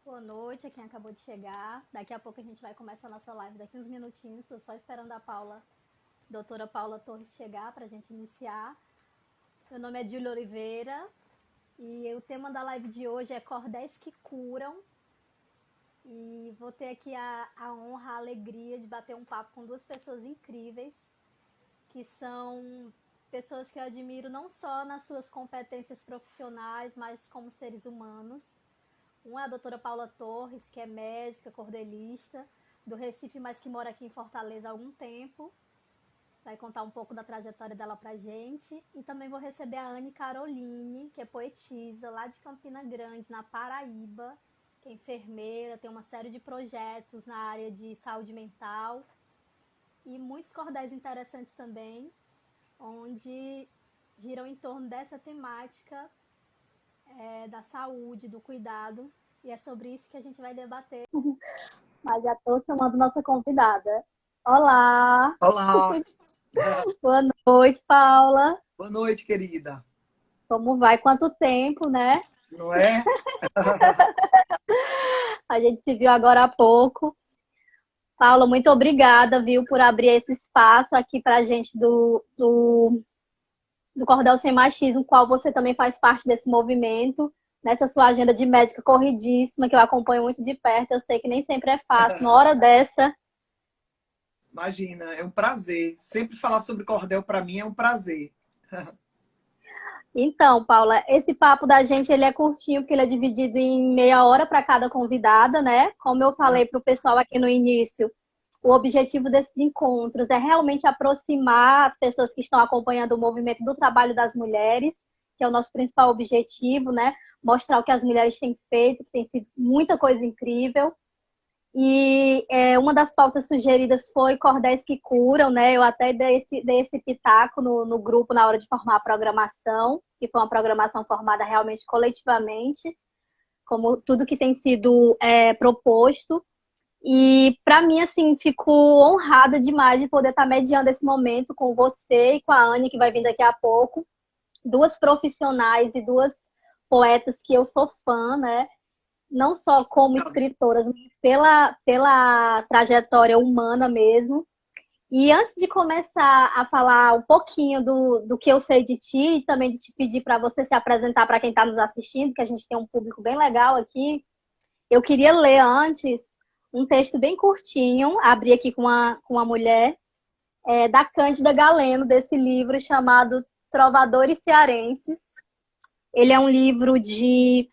Boa noite a quem acabou de chegar. Daqui a pouco a gente vai começar a nossa live, daqui uns minutinhos. Estou só esperando a doutora Paula Torres chegar para a gente iniciar. Meu nome é Júlia Oliveira e o tema da live de hoje é Cordéis que Curam. E vou ter aqui a honra, a alegria de bater um papo com duas pessoas incríveis, que são pessoas que eu admiro não só nas suas competências profissionais, mas como seres humanos. Uma é a doutora Paula Torres, que é médica, cordelista, do Recife, mas que mora aqui em Fortaleza há algum tempo. Vai contar um pouco da trajetória dela pra gente. E também vou receber a Anne Caroline, que é poetisa, lá de Campina Grande, na Paraíba, que é enfermeira, tem uma série de projetos na área de saúde mental. E muitos cordéis interessantes também, onde giram em torno dessa temática da saúde, do cuidado, e é sobre isso que a gente vai debater. Mas já estou chamando nossa convidada. Olá! Olá, Boa noite, Paula. boa noite, querida. Como vai? Quanto tempo, né? Não é? A gente se viu agora há pouco. Paula, muito obrigada, viu, por abrir esse espaço aqui pra gente do Cordel Sem Machismo, qual você também faz parte desse movimento, nessa sua agenda de médica corridíssima, que eu acompanho muito de perto. Eu sei que nem sempre é fácil. Uma hora dessa. Imagina, é um prazer. Sempre falar sobre cordel para mim é um prazer. Então, Paula, esse papo da gente ele é curtinho, porque ele é dividido em meia hora para cada convidada, né? Como eu falei para o pessoal aqui no início, o objetivo desses encontros é realmente aproximar as pessoas que estão acompanhando o movimento do trabalho das mulheres, que é o nosso principal objetivo, né? Mostrar o que as mulheres têm feito, que tem sido muita coisa incrível. E uma das pautas sugeridas foi Cordéis que Curam, né? Eu até dei esse pitaco no grupo na hora de formar a programação, que foi uma programação formada realmente coletivamente, como tudo que tem sido proposto. E para mim, assim, fico honrada demais de poder estar mediando esse momento com você e com a Anne, que vai vir daqui a pouco. Duas profissionais e duas poetas que eu sou fã, né? Não só como escritoras, mas pela trajetória humana mesmo. E antes de começar a falar um pouquinho do que eu sei de ti, e também de te pedir para você se apresentar para quem está nos assistindo, que a gente tem um público bem legal aqui, eu queria ler antes um texto bem curtinho, abri aqui com uma mulher, da Cândida Galeno, desse livro chamado Trovadores Cearenses. Ele é um livro de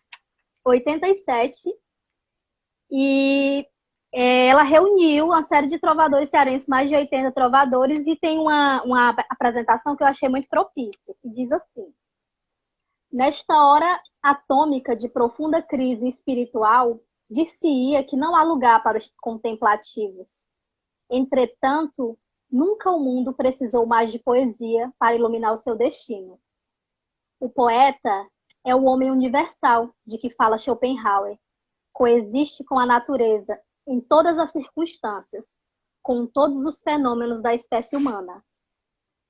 87 e ela reuniu uma série de trovadores cearenses, mais de 80 trovadores, e tem uma apresentação que eu achei muito propícia, que diz assim: nesta hora atômica de profunda crise espiritual, dir-se-ia que não há lugar para os contemplativos. Entretanto, nunca o mundo precisou mais de poesia para iluminar o seu destino. O poeta é o homem universal de que fala Schopenhauer. Coexiste com a natureza em todas as circunstâncias, com todos os fenômenos da espécie humana.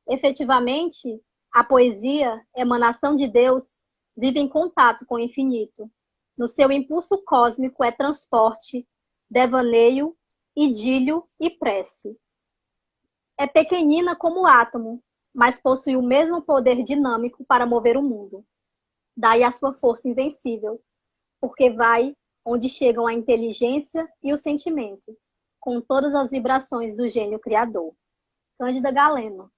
Efetivamente, a poesia, emanação de Deus, vive em contato com o infinito. No seu impulso cósmico é transporte, devaneio, idílio e prece. É pequenina como o átomo, mas possui o mesmo poder dinâmico para mover o mundo. Daí a sua força invencível, porque vai onde chegam a inteligência e o sentimento, com todas as vibrações do gênio criador. Cândida Galeno.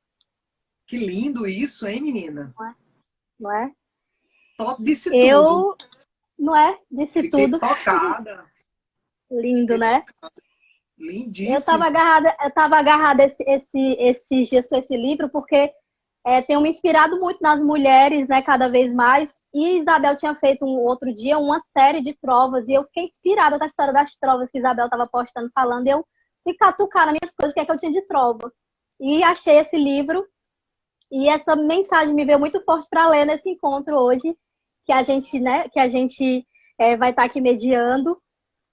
Que lindo isso, hein, menina? Não é? Top disse tudo. Eu, não é? Disse Fiquei tudo. tocada. Lindo, Fiquei né? tocada. Lindíssimo. Eu tava agarrada esses dias com esse livro, porque tem me inspirado muito nas mulheres, né, cada vez mais. E Isabel tinha feito um outro dia uma série de trovas, e eu fiquei inspirada com a história das trovas que Isabel estava postando, falando, e eu fui catucar nas minhas coisas, o que é que eu tinha de trova. E achei esse livro, e essa mensagem me veio muito forte para ler nesse encontro hoje, que a gente, né, vai estar aqui mediando.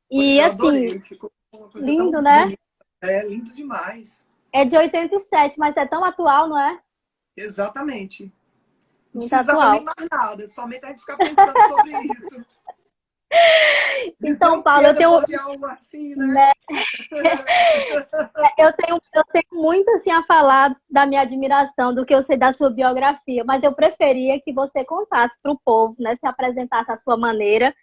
Pois E eu assim, adorei. Ficou uma coisa tão lindo, né? bonita. É lindo demais. É de 87, mas é tão atual, não é? Exatamente. Não Muito precisava nem atual. mais nada. Somente a gente ficar pensando sobre isso. Dizer Então, o Paulo, quê depois de algo assim, né? né, eu tenho muito assim a falar da minha admiração, do que eu sei da sua biografia, mas eu preferia que você contasse para o povo, né, se apresentasse à sua maneira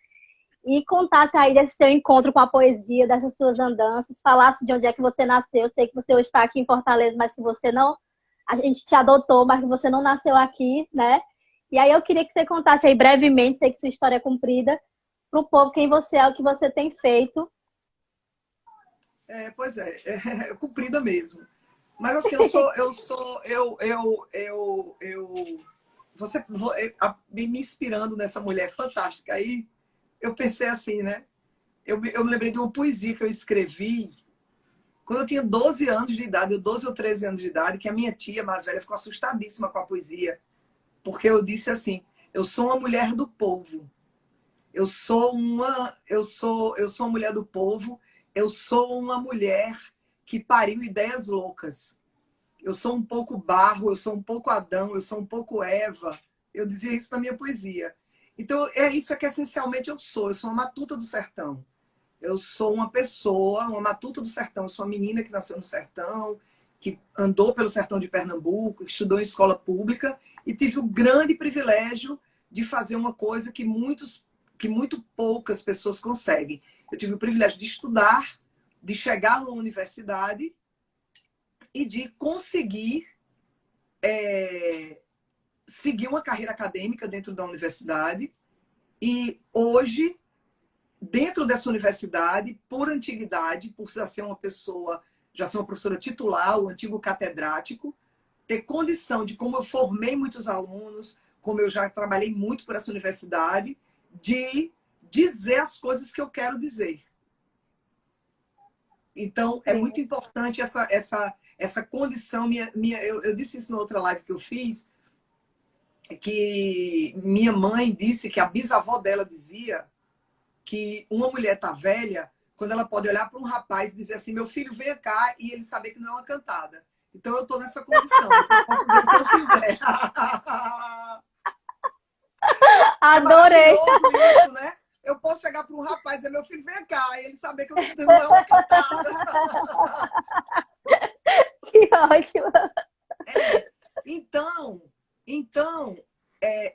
e contasse aí desse seu encontro com a poesia, dessas suas andanças, falasse de onde é que você nasceu. Eu sei que você hoje está aqui em Fortaleza, mas que você não, a gente te adotou, mas que você não nasceu aqui, né? E aí eu queria que você contasse aí brevemente, sei que sua história é comprida, para o povo quem você é, o que você tem feito. Pois é comprida mesmo. Mas assim, você me inspirando nessa mulher fantástica aí, eu pensei assim, né? Eu me lembrei de uma poesia que eu escrevi quando eu tinha 12 anos de idade, 12 ou 13 anos de idade, que a minha tia mais velha ficou assustadíssima com a poesia, porque eu disse assim: eu sou uma mulher do povo. Eu sou uma mulher do povo, eu sou uma mulher que pariu ideias loucas. Eu sou um pouco barro, eu sou um pouco Adão, eu sou um pouco Eva. Eu dizia isso na minha poesia. Então, é isso que essencialmente eu sou. Eu sou uma matuta do sertão. Eu sou uma pessoa, uma matuta do sertão. Eu sou uma menina que nasceu no sertão, que andou pelo sertão de Pernambuco, que estudou em escola pública e tive o grande privilégio de fazer uma coisa que muito poucas pessoas conseguem. Eu tive o privilégio de estudar, de chegar numa universidade e de conseguir seguir uma carreira acadêmica dentro da universidade. E hoje, dentro dessa universidade, por antiguidade, por já ser uma pessoa, já ser uma professora titular, o antigo catedrático, ter condição de, como eu formei muitos alunos, como eu já trabalhei muito por essa universidade, de dizer as coisas que eu quero dizer. Então, é Sim. muito importante essa condição. Eu disse isso na outra live que eu fiz, que minha mãe disse que a bisavó dela dizia que uma mulher tá velha quando ela pode olhar para um rapaz e dizer assim: meu filho, venha cá, e ele saber que não é uma cantada. Então, eu estou nessa condição. Então eu posso dizer o que eu quiser. É Adorei! maravilhoso isso, né? Eu posso chegar para um rapaz e dizer: meu filho, vem cá, e ele saber que não é uma cantada. Que ótimo! É. Então, é,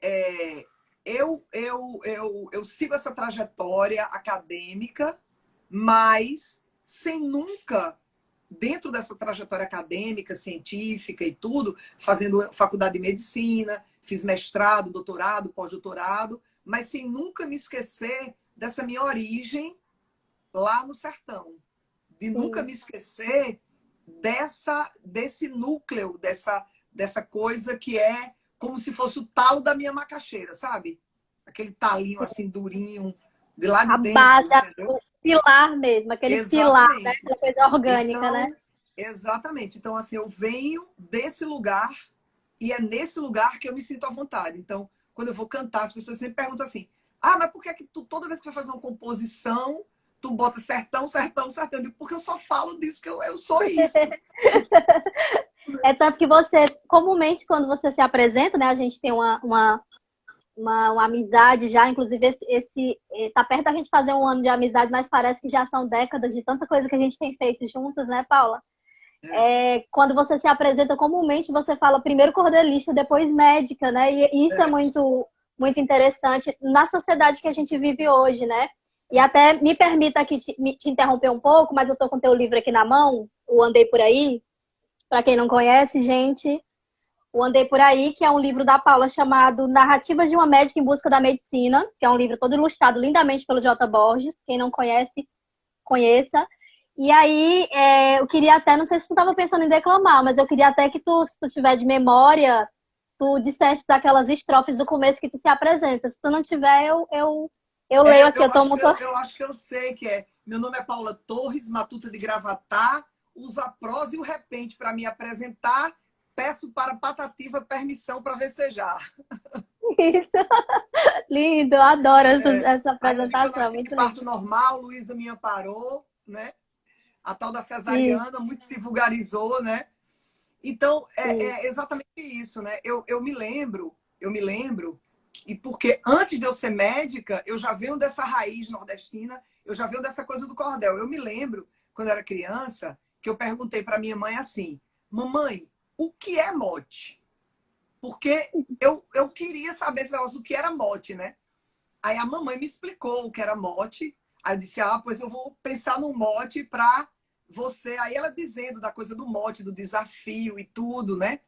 é, eu sigo essa trajetória acadêmica, mas sem nunca, dentro dessa trajetória acadêmica, científica e tudo, fazendo faculdade de medicina, fiz mestrado, doutorado, pós-doutorado, mas sem nunca me esquecer dessa minha origem lá no sertão, de nunca Sim. me esquecer desse núcleo, dessa coisa que é como se fosse o talo da minha macaxeira, sabe? Aquele talinho assim durinho de lá de A dentro, base, entendeu? o pilar mesmo, aquele pilar, né? Exatamente. Aquela coisa orgânica, né? Então, exatamente. Então, assim, eu venho desse lugar e é nesse lugar que eu me sinto à vontade. Então, quando eu vou cantar, as pessoas sempre perguntam assim: ah, mas por que é que tu, toda vez que vai fazer uma composição, tu bota sertão, sertão, sertão? Eu digo: porque eu só falo disso, que eu sou isso. É tanto que você, comumente, quando você se apresenta, né? A gente tem uma amizade já, inclusive tá perto da gente fazer um ano de amizade, mas parece que já são décadas de tanta coisa que a gente tem feito juntas, né, Paula? Quando você se apresenta comumente, você fala primeiro cordelista, depois médica, né? E isso é É, muito, muito interessante na sociedade que a gente vive hoje, né? E até me permita aqui te interromper um pouco, mas eu tô com o teu livro aqui na mão, o Andei Por Aí. Para quem não conhece, gente, o Andei Por Aí, que é um livro da Paula chamado Narrativas de uma Médica em Busca da Medicina, que é um livro todo ilustrado lindamente pelo J. Borges. Quem não conhece, conheça. E aí, eu queria até, não sei se tu estava pensando em declamar, mas eu queria até que tu, se tu tiver de memória, tu disseste aquelas estrofes do começo que tu se apresenta. Se tu não tiver, eu leio aqui, eu tomo... eu acho que eu sei que é. Meu nome é Paula Torres, matuta de Gravatá, uso a prosa e o repente para me apresentar. Peço para Patativa permissão para vecejar. Isso. Lindo, eu adoro essa Aí eu digo que eu apresentação, nasci de muito lindo. parto normal, Luísa me amparou, né? A tal da Isso, cesariana, muito se vulgarizou, né? Então, isso. é exatamente isso, né? Eu me lembro E porque antes de eu ser médica, eu já venho dessa raiz nordestina, eu já venho dessa coisa do cordel. Eu me lembro, quando eu era criança, que eu perguntei para minha mãe assim: mamãe, o que é mote? Porque eu queria saber esse negócio, o que era mote, né? Aí a mamãe me explicou o que era mote. Aí eu disse: ah, pois eu vou pensar num mote para você. Aí ela dizendo da coisa do mote, do desafio e tudo, né?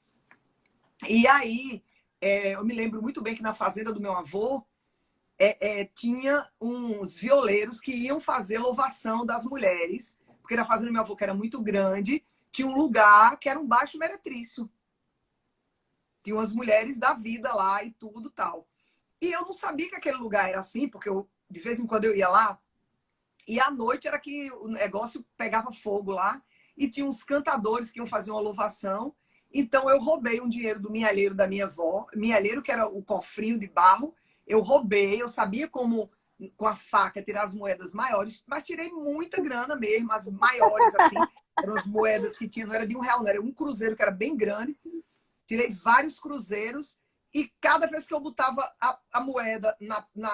E aí, eu me lembro muito bem que na fazenda do meu avô tinha uns violeiros que iam fazer louvação das mulheres, porque na fazenda do meu avô, que era muito grande, tinha um lugar que era um baixo meretrício. Tinha umas mulheres da vida lá e tudo tal. E eu não sabia que aquele lugar era assim, porque de vez em quando eu ia lá, e à noite era que o negócio pegava fogo lá, e tinha uns cantadores que iam fazer uma louvação. Então eu roubei um dinheiro do milhalheiro da minha avó, milhalheiro que era o cofrinho de barro, eu roubei, eu sabia como com a faca tirar as moedas maiores, mas tirei muita grana mesmo, as maiores assim, eram as moedas que tinham, não era de R$1, não, era um cruzeiro que era bem grande, tirei vários cruzeiros e cada vez que eu botava a moeda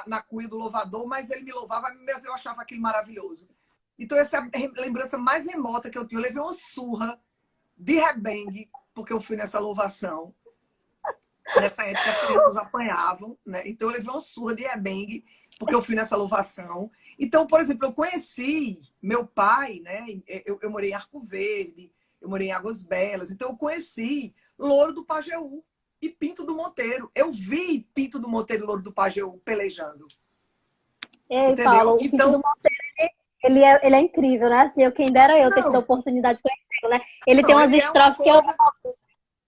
na cuia do louvador, mas ele me louvava, mas eu achava aquilo maravilhoso. Então essa é a lembrança mais remota que eu tenho. Eu levei uma surra de rebengue, porque eu fui nessa louvação. Nessa época as crianças apanhavam, né? Então eu levei uma surra de rebengue, porque eu fui nessa louvação. Então, por exemplo, eu conheci meu pai, né? Eu morei em Arco Verde, eu morei em Águas Belas, então eu conheci Louro do Pajeú e Pinto do Monteiro. Eu vi Pinto do Monteiro e Louro do Pajeú pelejando. Ei, Entendeu? Paulo, o Pinto do Então, Monteiro, ele é incrível, né? Assim, quem dera eu ter tido a não, oportunidade de conhecê-lo, né? Ele tem não, umas ele é uma estrofes coisa.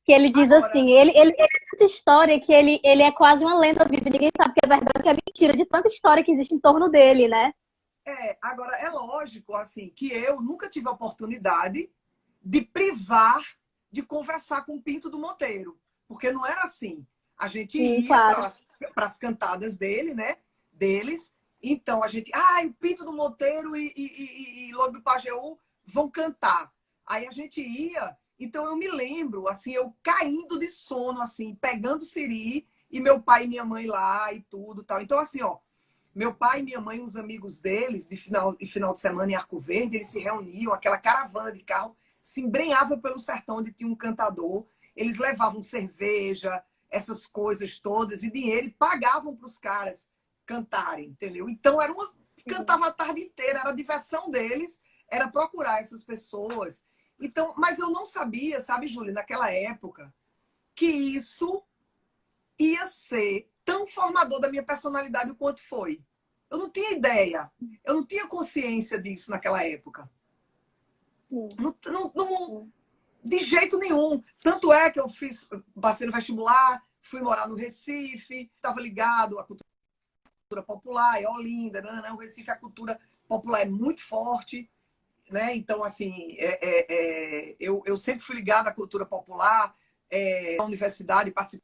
que ele diz assim, Agora, ele é tanta história que ele é quase uma lenda viva, ninguém sabe que é verdade, que é mentira, de tanta história que existe em torno dele, né? agora é lógico assim que eu nunca tive a oportunidade de privar de conversar com o Pinto do Monteiro, porque não era assim. A gente Sim, ia claro. para as cantadas dele, né? Deles. Então a gente, o Pinto do Monteiro e Louro do Pajeú vão cantar. Aí a gente ia. Então eu me lembro, assim, eu caindo de sono, assim, pegando siri e meu pai e minha mãe lá e tudo, tal. Então assim, ó, meu pai, minha mãe, os amigos deles, de final de semana em Arco Verde, eles se reuniam, aquela caravana de carro se embrenhava pelo sertão onde tinha um cantador. Eles levavam cerveja, essas coisas todas, e dinheiro, e pagavam para os caras cantarem, entendeu? Então, cantava a tarde inteira, era a diversão deles, era procurar essas pessoas. Então, mas eu não sabia, sabe, Júlia, naquela época, que isso ia ser tão formador da minha personalidade quanto foi. Eu não tinha ideia, eu não tinha consciência disso naquela época. De jeito nenhum. Tanto é que eu passei no vestibular, fui morar no Recife, estava ligado à cultura popular, é Olinda, o Recife, a cultura popular é muito forte, né? Então, assim, eu sempre fui ligado à cultura popular, na universidade, participei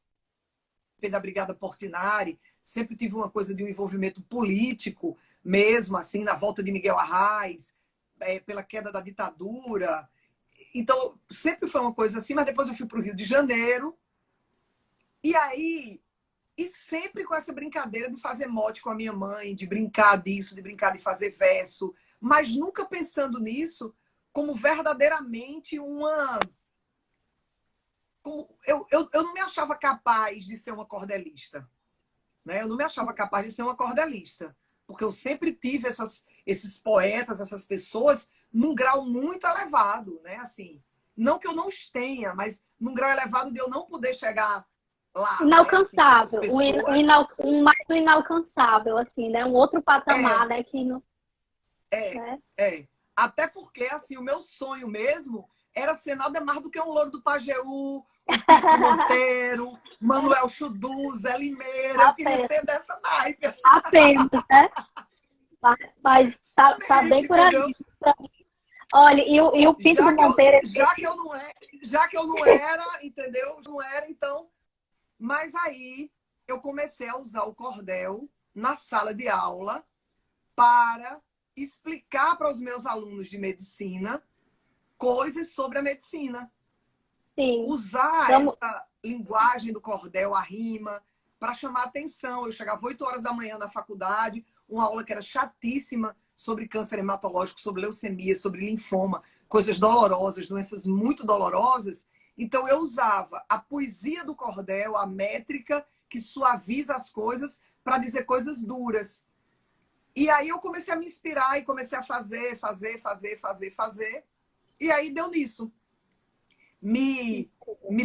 da Brigada Portinari, sempre tive uma coisa de um envolvimento político mesmo, assim, na volta de Miguel Arraes, pela queda da ditadura. Então, sempre foi uma coisa assim, mas depois eu fui para o Rio de Janeiro, e aí, e sempre com essa brincadeira de fazer mote com a minha mãe, de brincar disso, de brincar de fazer verso, mas nunca pensando nisso como verdadeiramente uma... Eu não me achava capaz de ser uma cordelista, né? Eu não me achava capaz de ser uma cordelista, porque eu sempre tive esses poetas, essas pessoas, num grau muito elevado, né? Assim, não que eu não os tenha, mas num grau elevado de eu não poder chegar lá, né? Assim, com essas Inalcançável, pessoas. mais do inalcançável, assim, né? Um outro É, patamar, né? Que não, é, né? é. Até porque, assim, o meu sonho mesmo era ser nada mais do que um Louro do Pajeú, um Pinto do Monteiro, Manuel Chudu, Zé Limeira. Eu queria Apenas, ser dessa naipe, assim, apenas, né? Mas tá bem somente, por entendeu? aí. Olha, e o Pinto do Já que eu, Monteiro, já que eu não é, já que eu não era, entendeu? Não era, então. Mas aí eu comecei a usar o cordel na sala de aula para explicar para os meus alunos de medicina coisas sobre a medicina. sim, Usar vamos, essa linguagem do cordel, a rima, para chamar atenção. Eu chegava 8 horas da manhã na faculdade, uma aula que era chatíssima sobre câncer hematológico, sobre leucemia, sobre linfoma, coisas dolorosas, doenças muito dolorosas. Então eu usava a poesia do cordel, a métrica que suaviza as coisas para dizer coisas duras. E aí eu comecei a me inspirar e comecei a fazer. E aí deu nisso. Me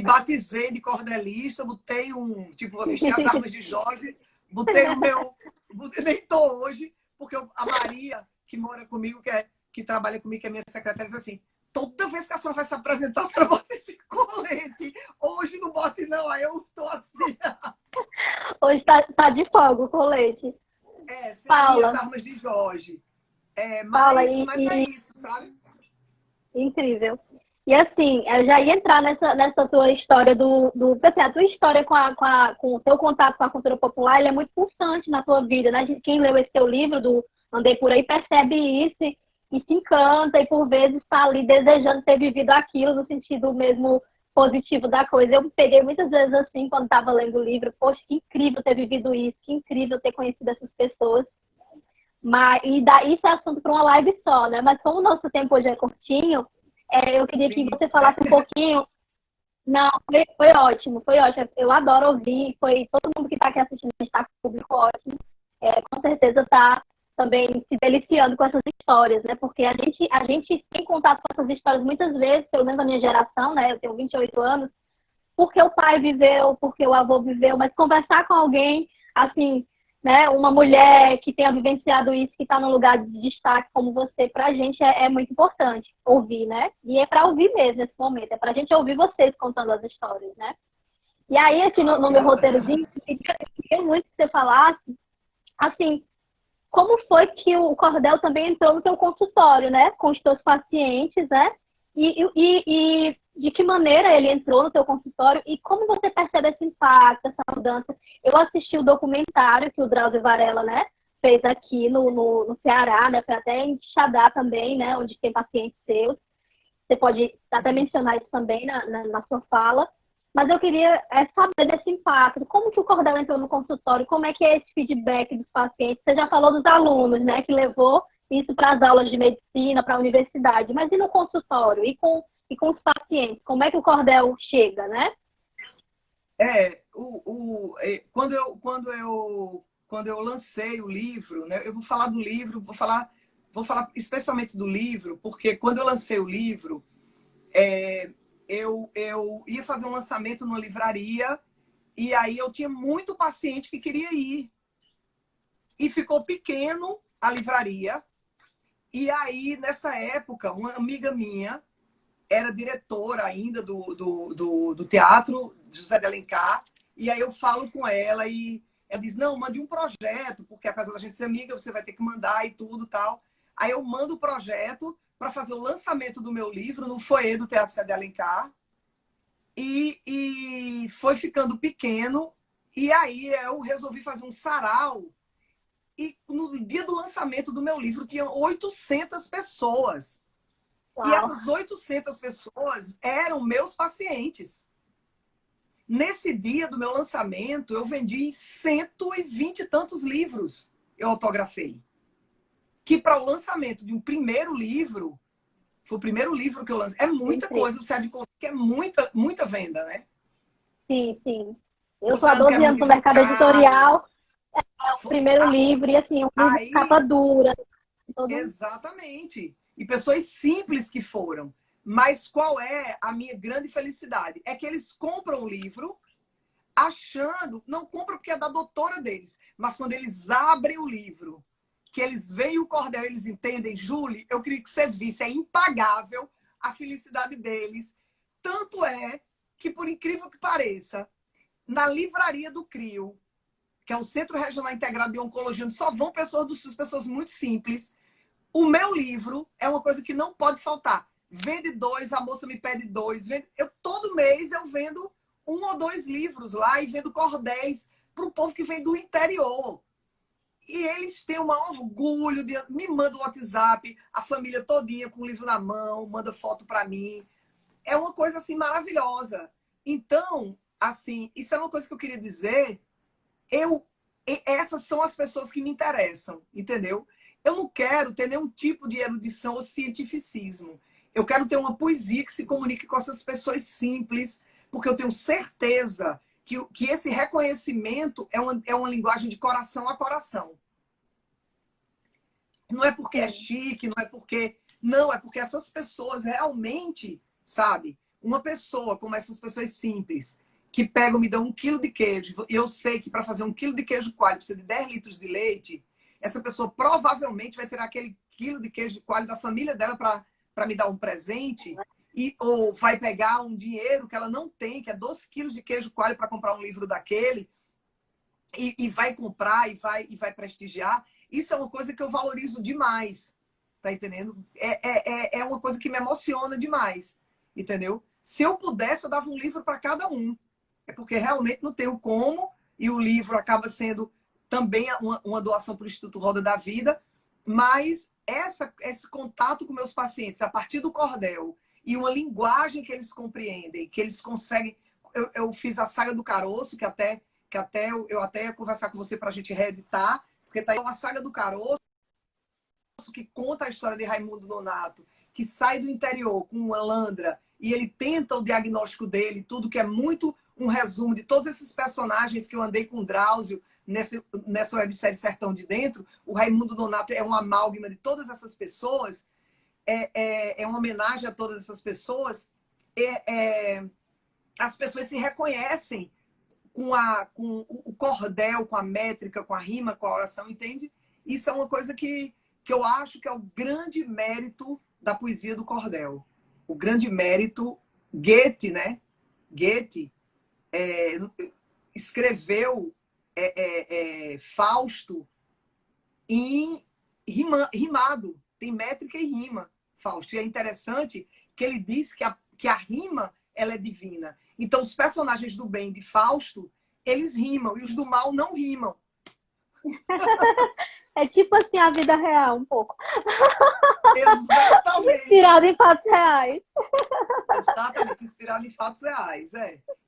batizei de cordelista, botei tipo, vou vestir as armas de Jorge, botei o meu... Nem tô hoje, porque a Maria, que mora comigo, que trabalha comigo, que é minha secretária, diz assim, toda vez que a senhora vai se apresentar, a senhora bota esse colete. Hoje não bote não, aí eu tô assim. Hoje tá de folga o colete. São minhas armas de Jorge. Paula, Mas é isso, sabe? Incrível. E assim, eu já ia entrar nessa tua história assim, a tua história com o teu contato com a cultura popular, ele é muito pulsante na tua vida, né? Quem leu esse teu livro do Andei Por Aí percebe isso e se encanta e por vezes está ali desejando ter vivido aquilo no sentido mesmo positivo da coisa. Eu peguei muitas vezes assim, quando estava lendo o livro, poxa, que incrível ter vivido isso, que incrível ter conhecido essas pessoas. Isso é assunto para uma live só, né? Mas como o nosso tempo hoje é curtinho, eu queria que você falasse um pouquinho. Não, foi ótimo, foi ótimo. Eu adoro ouvir. Foi todo mundo que está aqui assistindo, está com o público ótimo. Com certeza está também se deliciando com essas histórias, né? Porque a gente tem contato com essas histórias muitas vezes, pelo menos a minha geração, né? Eu tenho 28 anos, porque o pai viveu, porque o avô viveu, mas conversar com alguém, assim, né, uma mulher que tenha vivenciado isso, que está num lugar de destaque como você, para a gente é muito importante ouvir, né? E é para ouvir mesmo nesse momento, é para a gente ouvir vocês contando as histórias, né? E aí, aqui no meu roteirozinho, eu queria muito que você falasse, assim, como foi que o cordel também entrou no teu consultório, né? Com os teus pacientes, né? E de que maneira ele entrou no teu consultório e como você percebe esse impacto, essa mudança. Eu assisti o documentário que o Drauzio Varela, né, fez aqui no Ceará, né, foi até em Xadá também, né, onde tem pacientes seus. Você pode até mencionar isso também na sua fala. Mas eu queria saber desse impacto. Como que o cordel entrou no consultório? Como é que é esse feedback dos pacientes? Você já falou dos alunos, né, que levou isso para as aulas de medicina, para a universidade. Mas e no consultório? E com os pacientes? Como é que o cordel chega, né? Quando eu lancei o livro, né, eu vou falar do livro, vou falar especialmente do livro, porque quando eu lancei o livro, eu ia fazer um lançamento numa livraria e aí eu tinha muito paciente que queria ir. E ficou pequeno a livraria. E aí, nessa época, uma amiga minha era diretora ainda do Teatro José de Alencar. E aí eu falo com ela e ela diz, não, mande um projeto, porque apesar da gente ser amiga, você vai ter que mandar e tudo tal. Aí eu mando o projeto para fazer o lançamento do meu livro no foyer do Teatro José de Alencar. E foi ficando pequeno. E aí eu resolvi fazer um sarau. E no dia do lançamento do meu livro, tinha 800 pessoas. Uau. E essas 800 pessoas eram meus pacientes. Nesse dia do meu lançamento, eu vendi 120 e tantos livros. Eu autografei. Que para o lançamento de um primeiro livro, foi o primeiro livro que eu lancei. É muita coisa, você há de contar que é muita venda, né? Sim, sim. Eu estou há 12 anos no mercado editorial. É o primeiro livro, e assim, um livro de capa dura. Exatamente. E pessoas simples que foram. Mas qual é a minha grande felicidade? É que eles compram o livro achando... Não compram porque é da doutora deles. Mas quando eles abrem o livro, que eles veem o cordel, eles entendem, Júlia, eu queria que você visse, é impagável a felicidade deles. Tanto é que, por incrível que pareça, na livraria do CRIO, que é o Centro Regional Integrado de Oncologia, onde só vão pessoas muito simples. O meu livro é uma coisa que não pode faltar. Vende 2, a moça me pede 2. Todo mês eu vendo 1 ou 2 livros lá e vendo cordéis para o povo que vem do interior. E eles têm um orgulho, me mandam o WhatsApp, a família todinha com o livro na mão, manda foto para mim. É uma coisa assim maravilhosa. Então, assim, isso é uma coisa que eu queria dizer, essas são as pessoas que me interessam, entendeu? Eu não quero ter nenhum tipo de erudição ou cientificismo. Eu quero ter uma poesia que se comunique com essas pessoas simples, porque eu tenho certeza que esse reconhecimento é uma linguagem de coração a coração. Não é porque é chique, não é porque... Não, é porque essas pessoas realmente, sabe? Uma pessoa como essas pessoas simples, que pegam, me dão 1 quilo de queijo, e eu sei que para fazer 1 quilo de queijo coalho precisa de 10 litros de leite, essa pessoa provavelmente vai tirar aquele quilo de queijo coalho da família dela para me dar um presente, ou vai pegar um dinheiro que ela não tem, que é 12 quilos de queijo coalho para comprar um livro daquele, e vai comprar e vai prestigiar. Isso é uma coisa que eu valorizo demais, tá entendendo? É uma coisa que me emociona demais, entendeu? Se eu pudesse, eu dava um livro para cada um. É porque realmente não tenho como, e o livro acaba sendo também uma doação para o Instituto Roda da Vida, mas esse contato com meus pacientes, a partir do cordel, e uma linguagem que eles compreendem, que eles conseguem... Eu fiz a saga do caroço, que até eu até ia conversar com você para a gente reeditar, porque tá aí uma saga do caroço que conta a história de Raimundo Nonato, que sai do interior com uma Landra e ele tenta o diagnóstico dele, tudo que é muito um resumo de todos esses personagens que eu andei com o Drauzio nessa websérie Sertão de Dentro. O Raimundo Nonato é uma amálgama de todas essas pessoas, é uma homenagem a todas essas pessoas. As pessoas se reconhecem com o cordel, com a métrica, com a rima, com a oração, entende? Isso é uma coisa que eu acho que é o grande mérito da poesia do cordel. O grande mérito, Goethe, né? Goethe escreveu Fausto rimado. Tem métrica e rima, Fausto. E é interessante que ele diz que a rima ela é divina. Então, os personagens do bem de Fausto, eles rimam, e os do mal não rimam. É tipo assim a vida real, um pouco. Exatamente. Inspirado em fatos reais. Exatamente, inspirado em fatos reais.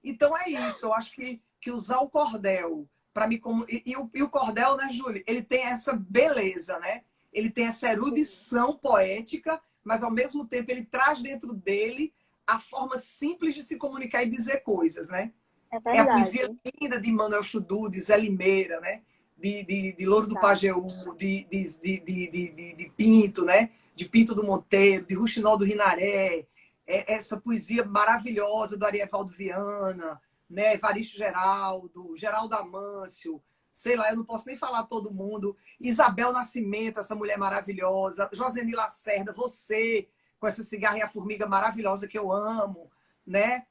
Então é isso, eu acho que usar o cordel para mim como e o cordel, né, Júlia? Ele tem essa beleza, né? Ele tem essa erudição poética, mas ao mesmo tempo ele traz dentro dele a forma simples de se comunicar e dizer coisas, né? É É a verdade. poesia linda de Manuel Chudu, de Zé Limeira, né? De Louro do Pajeú, de Pinto, né? De Pinto do Monteiro, de Ruxinol do Rinaré, essa poesia maravilhosa do Arievaldo Viana, né? Evaristo Geraldo Amâncio, sei lá, eu não posso nem falar todo mundo. Isabel Nascimento, essa mulher maravilhosa, Joseni Lacerda, você, com essa cigarra e a formiga maravilhosa que eu amo, né?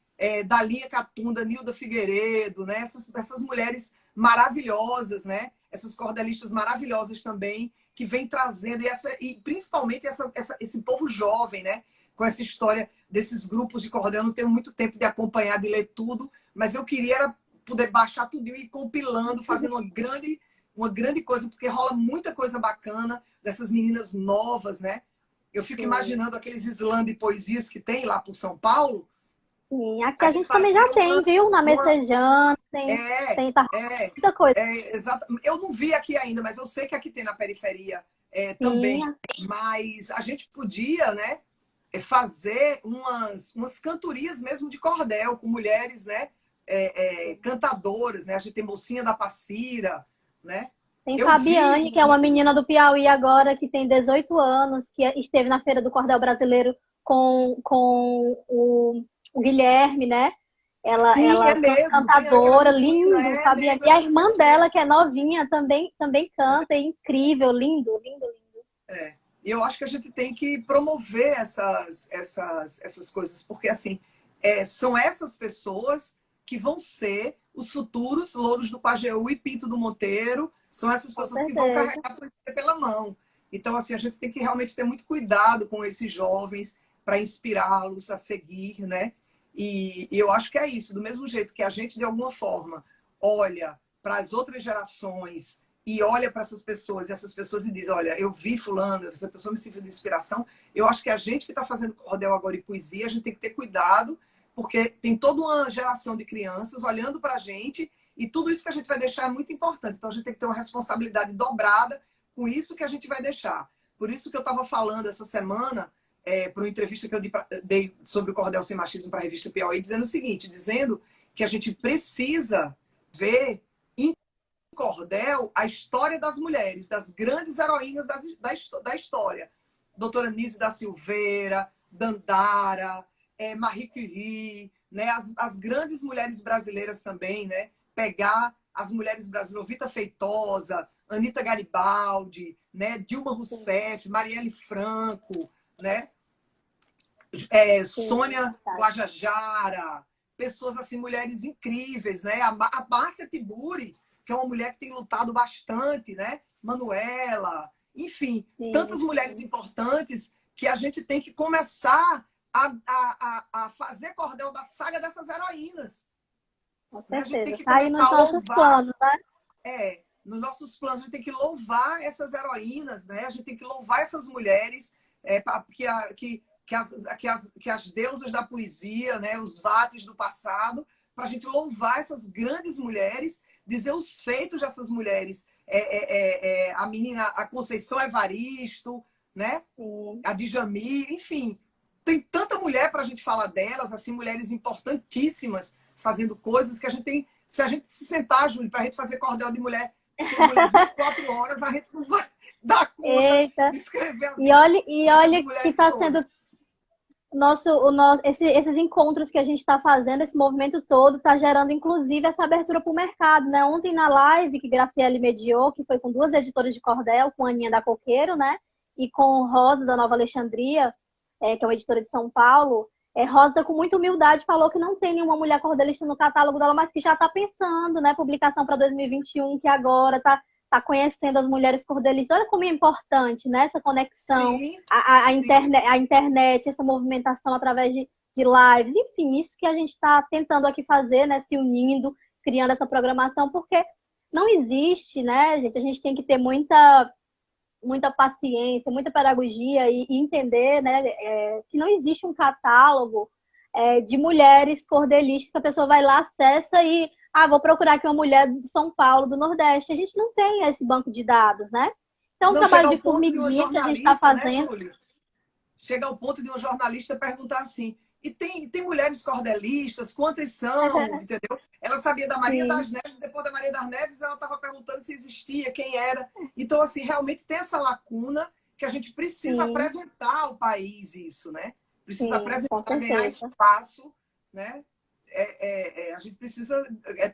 Dalinha Catunda, Nilda Figueiredo, né? Essas mulheres maravilhosas, né? Essas cordelistas maravilhosas também, que vem trazendo, e principalmente esse povo jovem, né? Com essa história desses grupos de cordel. Eu não tenho muito tempo de acompanhar, de ler tudo, mas eu queria poder baixar tudo e ir compilando, fazendo uma grande coisa, porque rola muita coisa bacana dessas meninas novas, né? Eu fico imaginando aqueles slam de poesias que tem lá por São Paulo. Sim, aqui a gente também já tem, viu? Na Messejana, tem muita coisa. Exato. Eu não vi aqui ainda, mas eu sei que aqui tem na periferia também. Mas a gente podia, né, fazer umas cantorias mesmo de cordel, com mulheres, né, cantadoras, né? A gente tem Mocinha da Passira, né? Tem Fabiane, que é uma menina do Piauí agora, que tem 18 anos, que esteve na Feira do Cordel Brasileiro com o Guilherme, né? Ela é mesmo, cantadora, lindo, Fabiane. E a irmã sim. dela, que é novinha, também canta, é incrível, lindo, lindo, lindo. E eu acho que a gente tem que promover essas coisas, porque assim, são essas pessoas que vão ser os futuros Louros do Pajeú e Pinto do Monteiro, são essas pessoas que vão carregar a poesia pela mão. Então, assim, a gente tem que realmente ter muito cuidado com esses jovens para inspirá-los a seguir, né? E eu acho que é isso, do mesmo jeito que a gente, de alguma forma, olha para as outras gerações e olha para essas pessoas, e diz, olha, eu vi fulano, essa pessoa me serviu de inspiração. Eu acho que a gente que está fazendo cordel agora e poesia, a gente tem que ter cuidado, porque tem toda uma geração de crianças olhando para a gente E tudo isso que a gente vai deixar é muito importante. Então, a gente tem que ter uma responsabilidade dobrada com isso que a gente vai deixar. Por isso que eu estava falando essa semana, para uma entrevista que eu dei sobre o cordel sem machismo para a revista Piauí, dizendo o seguinte, dizendo que a gente precisa ver em cordel a história das mulheres, das grandes heroínas da história. Doutora Nise da Silveira, Dandara, Marie Curie, né? As grandes mulheres brasileiras também, né? Pegar as mulheres brasileiras, Vita Feitosa, Anita Garibaldi, né? Dilma Rousseff, Marielle Franco, né? Sônia Guajajara, pessoas assim, mulheres incríveis, né? A Márcia Tiburi, que é uma mulher que tem lutado bastante, né? Manuela, enfim, tantas mulheres importantes que a gente tem que começar a fazer cordel da saga dessas heroínas. Com Né? A gente tem certeza. que Tá aí nos nossos planos, né? Nos nossos planos, a gente tem que louvar essas heroínas, né? A gente tem que louvar essas mulheres, que as deusas da poesia, né? Os vates do passado, para a gente louvar essas grandes mulheres, dizer os feitos dessas mulheres. A menina, a Conceição Evaristo, né? A Djamila, enfim. Tem tanta mulher para a gente falar delas, assim, mulheres importantíssimas, fazendo coisas que a gente tem. Se a gente se sentar, Júlio, para a gente fazer cordel de mulher, mulher 24 horas, a gente não vai dar conta de escrever a vida e olha que está todas. sendo esses encontros que a gente está fazendo, esse movimento todo, está gerando, inclusive, essa abertura para o mercado, né? Ontem na live que Graciele mediou, que foi com 2 editoras de cordel, com a Aninha da Coqueiro, né? E com Rosa, da Nova Alexandria, que é uma editora de São Paulo, Rosa, com muita humildade, falou que não tem nenhuma mulher cordelista no catálogo dela, mas que já está pensando, né? Publicação para 2021, que agora está conhecendo as mulheres cordelistas. Olha como é importante, né? Essa conexão, Sim, a internet, essa movimentação através de lives, enfim, isso que a gente está tentando aqui fazer, né? Se unindo, criando essa programação, porque não existe, né, gente? A gente tem que ter muita paciência, muita pedagogia e entender, né, que não existe um catálogo de mulheres cordelistas que a pessoa vai lá, acessa e vou procurar aqui uma mulher de São Paulo, do Nordeste. A gente não tem esse banco de dados, né? Então, o trabalho de formiguinha que a gente está fazendo... Né, chega ao ponto de um jornalista perguntar assim, e tem mulheres cordelistas, quantas são, entendeu? Ela sabia da Maria das Neves, depois da Maria das Neves ela estava perguntando se existia, quem era. Então, assim, realmente tem essa lacuna que a gente precisa apresentar ao país isso, né? Precisa apresentar, ganhar espaço, né? A gente precisa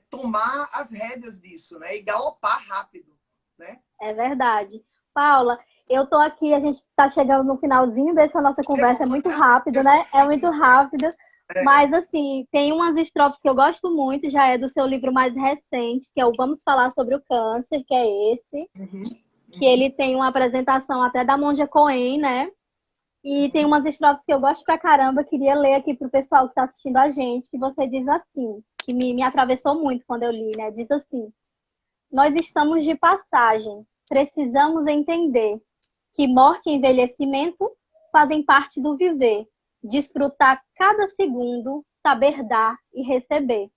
tomar as rédeas disso, né? E galopar rápido, né? É verdade. Paula, eu tô aqui, a gente está chegando no finalzinho dessa nossa conversa, é muito rápido, né? É muito rápido. Mas, assim, tem umas estrofes que eu gosto muito, já é do seu livro mais recente, que é o Vamos Falar sobre o Câncer, que é esse. Que ele tem uma apresentação até da Monja Coen, né? E tem umas estrofes que eu gosto pra caramba, queria ler aqui pro pessoal que está assistindo a gente, que você diz assim, que me atravessou muito quando eu li, né? Diz assim: nós estamos de passagem, precisamos entender que morte e envelhecimento fazem parte do viver, desfrutar cada segundo, saber dar e receber.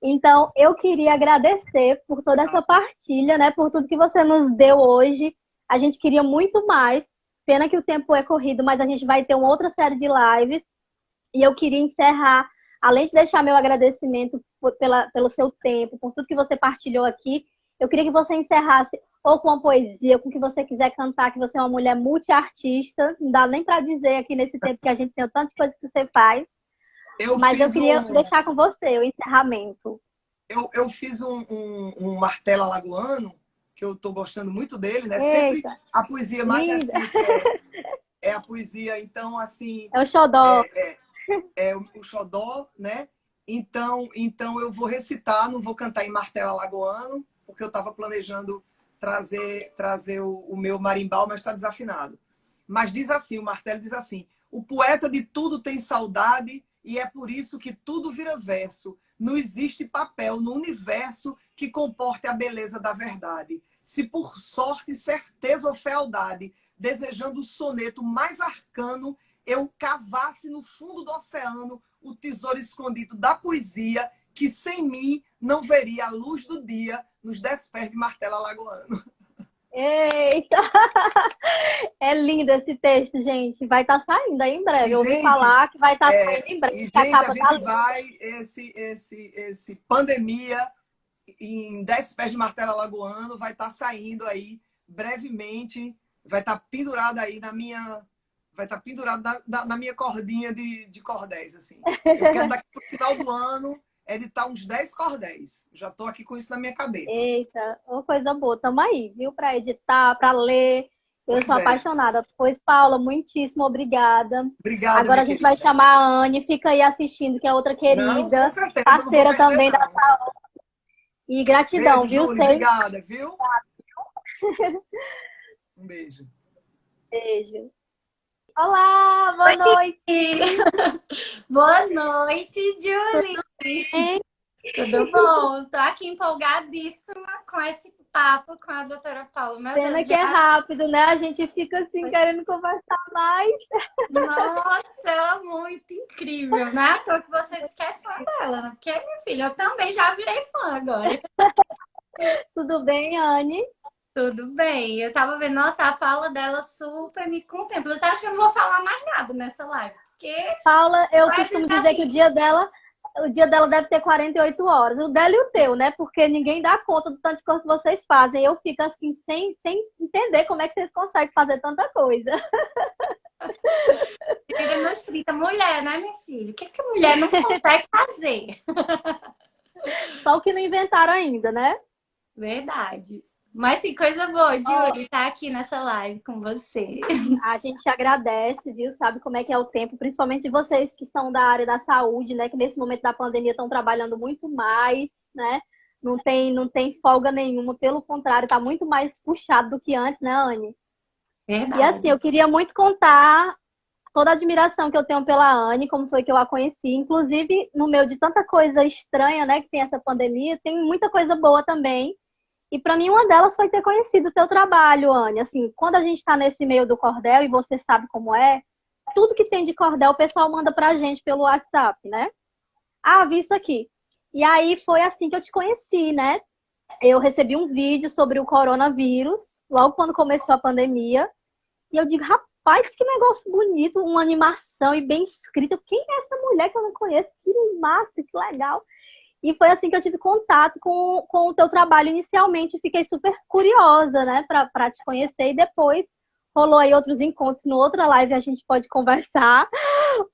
Então, eu queria agradecer por toda essa partilha, né? Por tudo que você nos deu hoje. A gente queria muito mais. Pena que o tempo é corrido, mas a gente vai ter uma outra série de lives. E eu queria encerrar, além de deixar meu agradecimento pelo seu tempo, por tudo que você partilhou aqui, eu queria que você encerrasse ou com uma poesia, com o que você quiser cantar, que você é uma mulher multiartista. Não dá nem para dizer aqui nesse tempo que a gente tem o tanto de coisa que você faz. Mas eu queria deixar com você o encerramento. Eu fiz um martelo alagoano, que eu estou gostando muito dele, né? Eita, sempre a poesia mais recente é a poesia, então, assim... É o xodó. O xodó, né? Então eu vou recitar, não vou cantar em martelo alagoano, porque eu estava planejando trazer o meu marimbau, mas está desafinado. Mas diz assim, o martelo diz assim: o poeta de tudo tem saudade e é por isso que tudo vira verso. Não existe papel no universo que comporte a beleza da verdade. Se por sorte, certeza ou fealdade, desejando o soneto mais arcano, eu cavasse no fundo do oceano o tesouro escondido da poesia que sem mim não veria a luz do dia nos 10 pés de martelo alagoano. Eita! É lindo esse texto, gente. Vai estar saindo aí em breve. E, Eu ouvi gente, falar que vai estar saindo em breve, que a a capa tá gente linda. vai, esse pandemia em 10 pés de martelo alagoano vai estar saindo aí brevemente, vai estar pendurado aí na minha cordinha de cordéis, assim. Eu quero daqui pro final do ano editar uns 10 cordéis. Já estou aqui com isso na minha cabeça. Assim. Eita, uma coisa boa. Tamo aí, viu? Para editar, para ler. Eu Pois sou é. apaixonada. Pois, Paula, muitíssimo obrigada. Obrigada, Agora minha a gente vai querida. chamar a Anne, fica aí assistindo, que é outra Não, com querida, certeza, não vou parceira perder, também da não. saúde. E gratidão, Beijo, viu? Júlia. Obrigada, viu? Um beijo. Beijo. Olá, boa noite. Boa noite, Julie. Bem? Tudo bom? Tô aqui empolgadíssima com esse papo com a doutora Paula. Meu Pena Deus, que é rápido, né? A gente fica assim querendo conversar mais. Nossa, muito incrível, né? À toa que você disse que é fã dela, né? Porque, minha filha, eu também já virei fã agora. Tudo bem, Anne? Tudo bem. Eu tava vendo, nossa, a fala dela super me contempla. Você acha que eu não vou falar mais nada nessa live? Porque Paula, eu vai costumo dizer dizer que assim, o dia dela deve ter 48 horas. O dela e o teu, né? Porque ninguém dá conta do tanto de coisa que vocês fazem. Eu fico assim, sem entender como é que vocês conseguem fazer tanta coisa. Chega nos 30, mulher, né, minha filha? O que que a mulher não consegue fazer? Só o que não inventaram ainda, né? Verdade. Mas que coisa boa, Júlia, estar aqui nessa live com você. A gente agradece, viu? Sabe como é que é o tempo, principalmente vocês que são da área da saúde, né? Que nesse momento da pandemia estão trabalhando muito mais, né? Não tem folga nenhuma, pelo contrário, tá muito mais puxado do que antes, né, Anne? E assim, Verdade. eu queria muito contar toda a admiração que eu tenho pela Anne, como foi que eu a conheci. Inclusive, no meio de tanta coisa estranha, né, que tem essa pandemia, tem muita coisa boa também. E para mim, uma delas foi ter conhecido o teu trabalho, Anne. Assim, quando a gente está nesse meio do cordel, e você sabe como é, tudo que tem de cordel, o pessoal manda pra gente pelo WhatsApp, né? Ah, vi isso aqui. E aí foi assim que eu te conheci, né? Eu recebi um vídeo sobre o coronavírus, logo quando começou a pandemia. E eu digo, rapaz, que negócio bonito, uma animação e bem escrita. Quem é essa mulher que eu não conheço? Que massa, que legal. E foi assim que eu tive contato com o teu trabalho inicialmente. Fiquei super curiosa, né, para te conhecer. E depois rolou aí outros encontros. No outra live a gente pode conversar.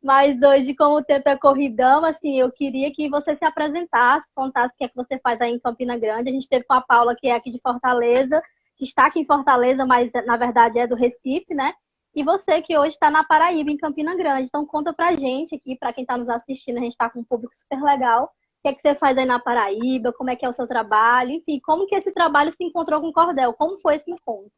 Mas hoje, como o tempo é corridão, assim, eu queria que você se apresentasse, contasse o que é que você faz aí em Campina Grande. A gente teve com a Paula, que é aqui de Fortaleza, que está aqui em Fortaleza, mas na verdade é do Recife, né? E você que hoje está na Paraíba, em Campina Grande. Então conta pra gente aqui, pra quem está nos assistindo, a gente está com um público super legal. O que é que você faz aí na Paraíba? Como é que é o seu trabalho? Enfim, como que esse trabalho se encontrou com o Cordel? Como foi esse encontro?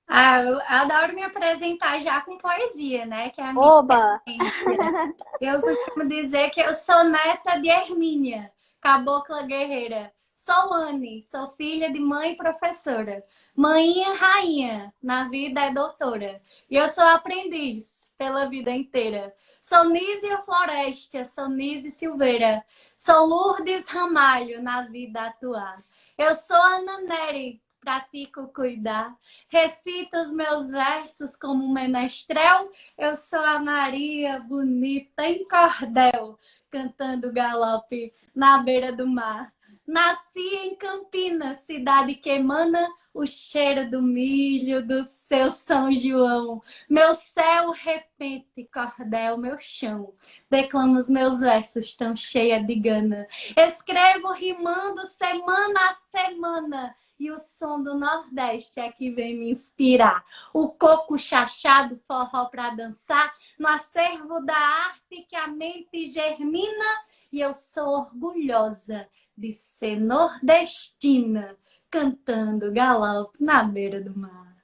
Ah, eu adoro me apresentar já com poesia, né? Que é a minha Oba! essência. Eu costumo dizer que eu sou neta de Hermínia, cabocla guerreira. Sou Anne, sou filha de mãe professora. Mãinha rainha, na vida é doutora. E eu sou aprendiz pela vida inteira. Sou Nísia Floresta, sou Nísia Silveira. Sou Lourdes Ramalho, na vida atuar. Eu sou Ana Nery, pratico cuidar. Recito os meus versos como um menestrel. Eu sou a Maria bonita em cordel, cantando galope na beira do mar. Nasci em Campinas, cidade que emana o cheiro do milho do seu São João. Meu céu, repente, cordel, meu chão. Declamo os meus versos tão cheia de gana. Escrevo rimando semana a semana. E o som do Nordeste é que vem me inspirar. O coco chachado, forró pra dançar, no acervo da arte que a mente germina. E eu sou orgulhosa de ser nordestina, cantando galope na beira do mar.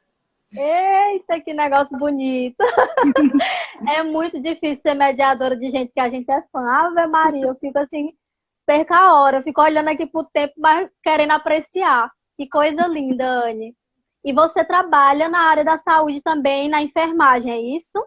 Eita, que negócio bonito! É muito difícil ser mediadora de gente que a gente é fã. Ave Maria, eu fico assim, perca a hora, eu fico olhando aqui pro tempo, mas querendo apreciar. Que coisa linda, Anne. E você trabalha na área da saúde também, na enfermagem, é isso?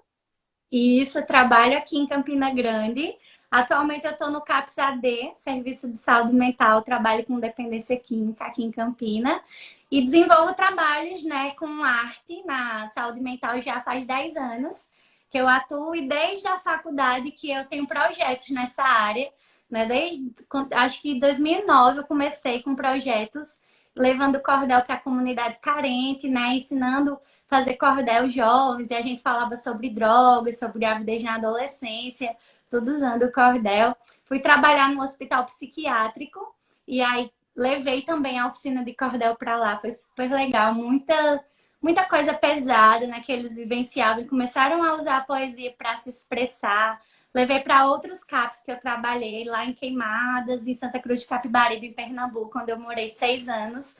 E isso, eu trabalho aqui em Campina Grande. Atualmente eu estou no CAPS AD, Serviço de Saúde Mental, trabalho com dependência química aqui em Campina e desenvolvo trabalhos, né, com arte na saúde mental já faz 10 anos que eu atuo e desde a faculdade que eu tenho projetos nessa área, né, desde acho que 2009 eu comecei com projetos levando cordel para a comunidade carente, né, ensinando a fazer cordel jovens e a gente falava sobre drogas, sobre gravidez na adolescência, tudo usando o cordel. Fui trabalhar no hospital psiquiátrico e aí levei também a oficina de cordel para lá. Foi super legal, muita coisa pesada, né, que eles vivenciavam e começaram a usar a poesia para se expressar. Levei para outros CAPs que eu trabalhei lá em Queimadas, em Santa Cruz de Capibaribe, em Pernambuco, onde eu morei 6 anos.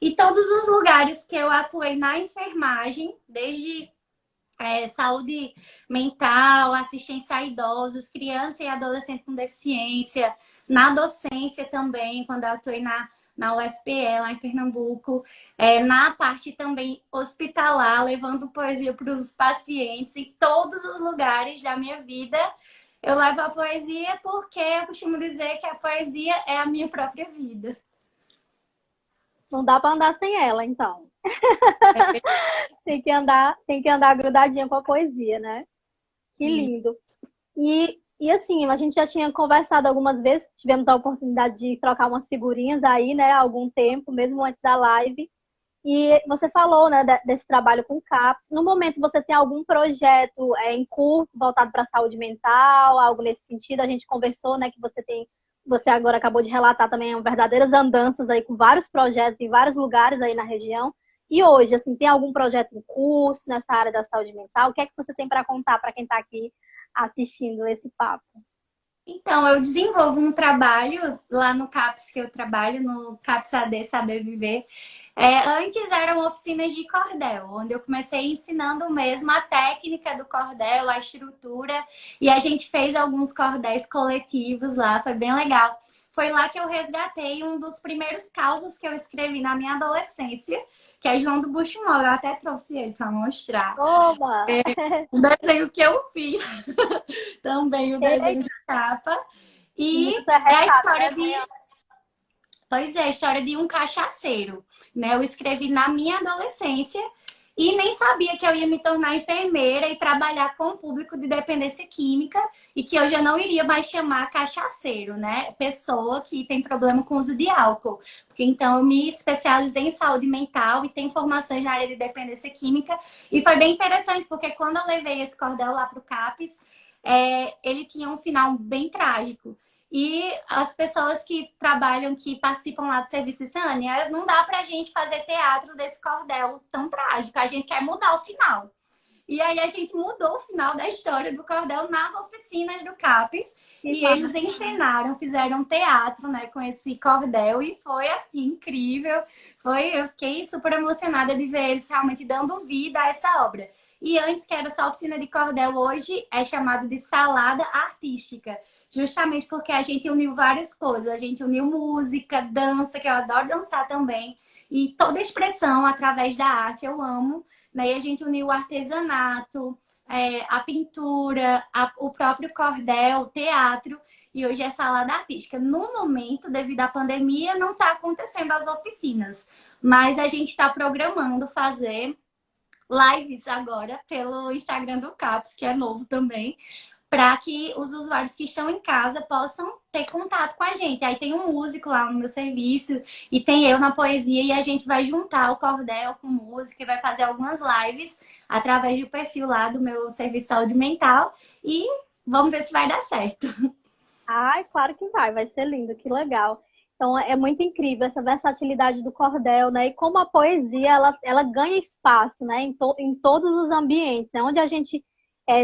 E todos os lugares que eu atuei na enfermagem, desde saúde mental, assistência a idosos, criança e adolescente com deficiência, na docência também, quando eu atuei na UFPE, lá em Pernambuco, na parte também hospitalar, levando poesia para os pacientes, em todos os lugares da minha vida. Eu levo a poesia porque eu costumo dizer que a poesia é a minha própria vida. Não dá para andar sem ela, então. Tem que andar grudadinha com a poesia, né? Que lindo. E assim, a gente já tinha conversado algumas vezes, tivemos a oportunidade de trocar umas figurinhas aí, né, há algum tempo, mesmo antes da live. E você falou, né, desse trabalho com CAPS. No momento, você tem algum projeto em curso voltado para a saúde mental, algo nesse sentido? A gente conversou, né, que você agora acabou de relatar também verdadeiras andanças aí com vários projetos em vários lugares aí na região. E hoje, assim, tem algum projeto em curso nessa área da saúde mental? O que é que você tem para contar para quem está aqui assistindo esse papo? Então, eu desenvolvo um trabalho lá no CAPS que eu trabalho, no CAPS AD Saber Viver. Antes eram oficinas de cordel, onde eu comecei ensinando mesmo a técnica do cordel, a estrutura, e a gente fez alguns cordéis coletivos lá, foi bem legal. Foi lá que eu resgatei um dos primeiros causos que eu escrevi na minha adolescência, que é João do Buximol. Eu até trouxe ele para mostrar. Oba! O desenho que eu fiz, também o desenho de capa. E Isso é é a retrato, história né? de Pois é, a história de um cachaceiro, né? Eu escrevi na minha adolescência e nem sabia que eu ia me tornar enfermeira e trabalhar com o público de dependência química e que hoje eu não iria mais chamar cachaceiro, né? Pessoa que tem problema com o uso de álcool. Porque então eu me especializei em saúde mental e tenho formações na área de dependência química e foi bem interessante porque quando eu levei esse cordel lá para o CAPES, ele tinha um final bem trágico. E as pessoas que trabalham, que participam lá do serviço de Sânia, não dá pra gente fazer teatro desse cordel tão trágico. A gente quer mudar o final. E aí a gente mudou o final da história do cordel nas oficinas do CAPES. E eles encenaram, fizeram teatro, né, com esse cordel. E foi, assim, incrível. Eu fiquei super emocionada de ver eles realmente dando vida a essa obra. E antes, que era só oficina de cordel, hoje é chamado de salada artística. Justamente porque a gente uniu várias coisas. A gente uniu música, dança, que eu adoro dançar também. E toda expressão através da arte eu amo. Né? E a gente uniu o artesanato, a pintura, o próprio cordel, o teatro. E hoje é salada artística. No momento, devido à pandemia, não está acontecendo as oficinas. Mas a gente está programando fazer lives agora pelo Instagram do CAPS, que é novo também, para que os usuários que estão em casa possam ter contato com a gente. Aí tem um músico lá no meu serviço e tem eu na poesia e a gente vai juntar o cordel com música e vai fazer algumas lives através do perfil lá do meu serviço de saúde mental e vamos ver se vai dar certo. Ai, claro que vai ser lindo, que legal. Então é muito incrível essa versatilidade do cordel, né? E como a poesia ela ganha espaço, né? Em todos os ambientes, né? Onde a gente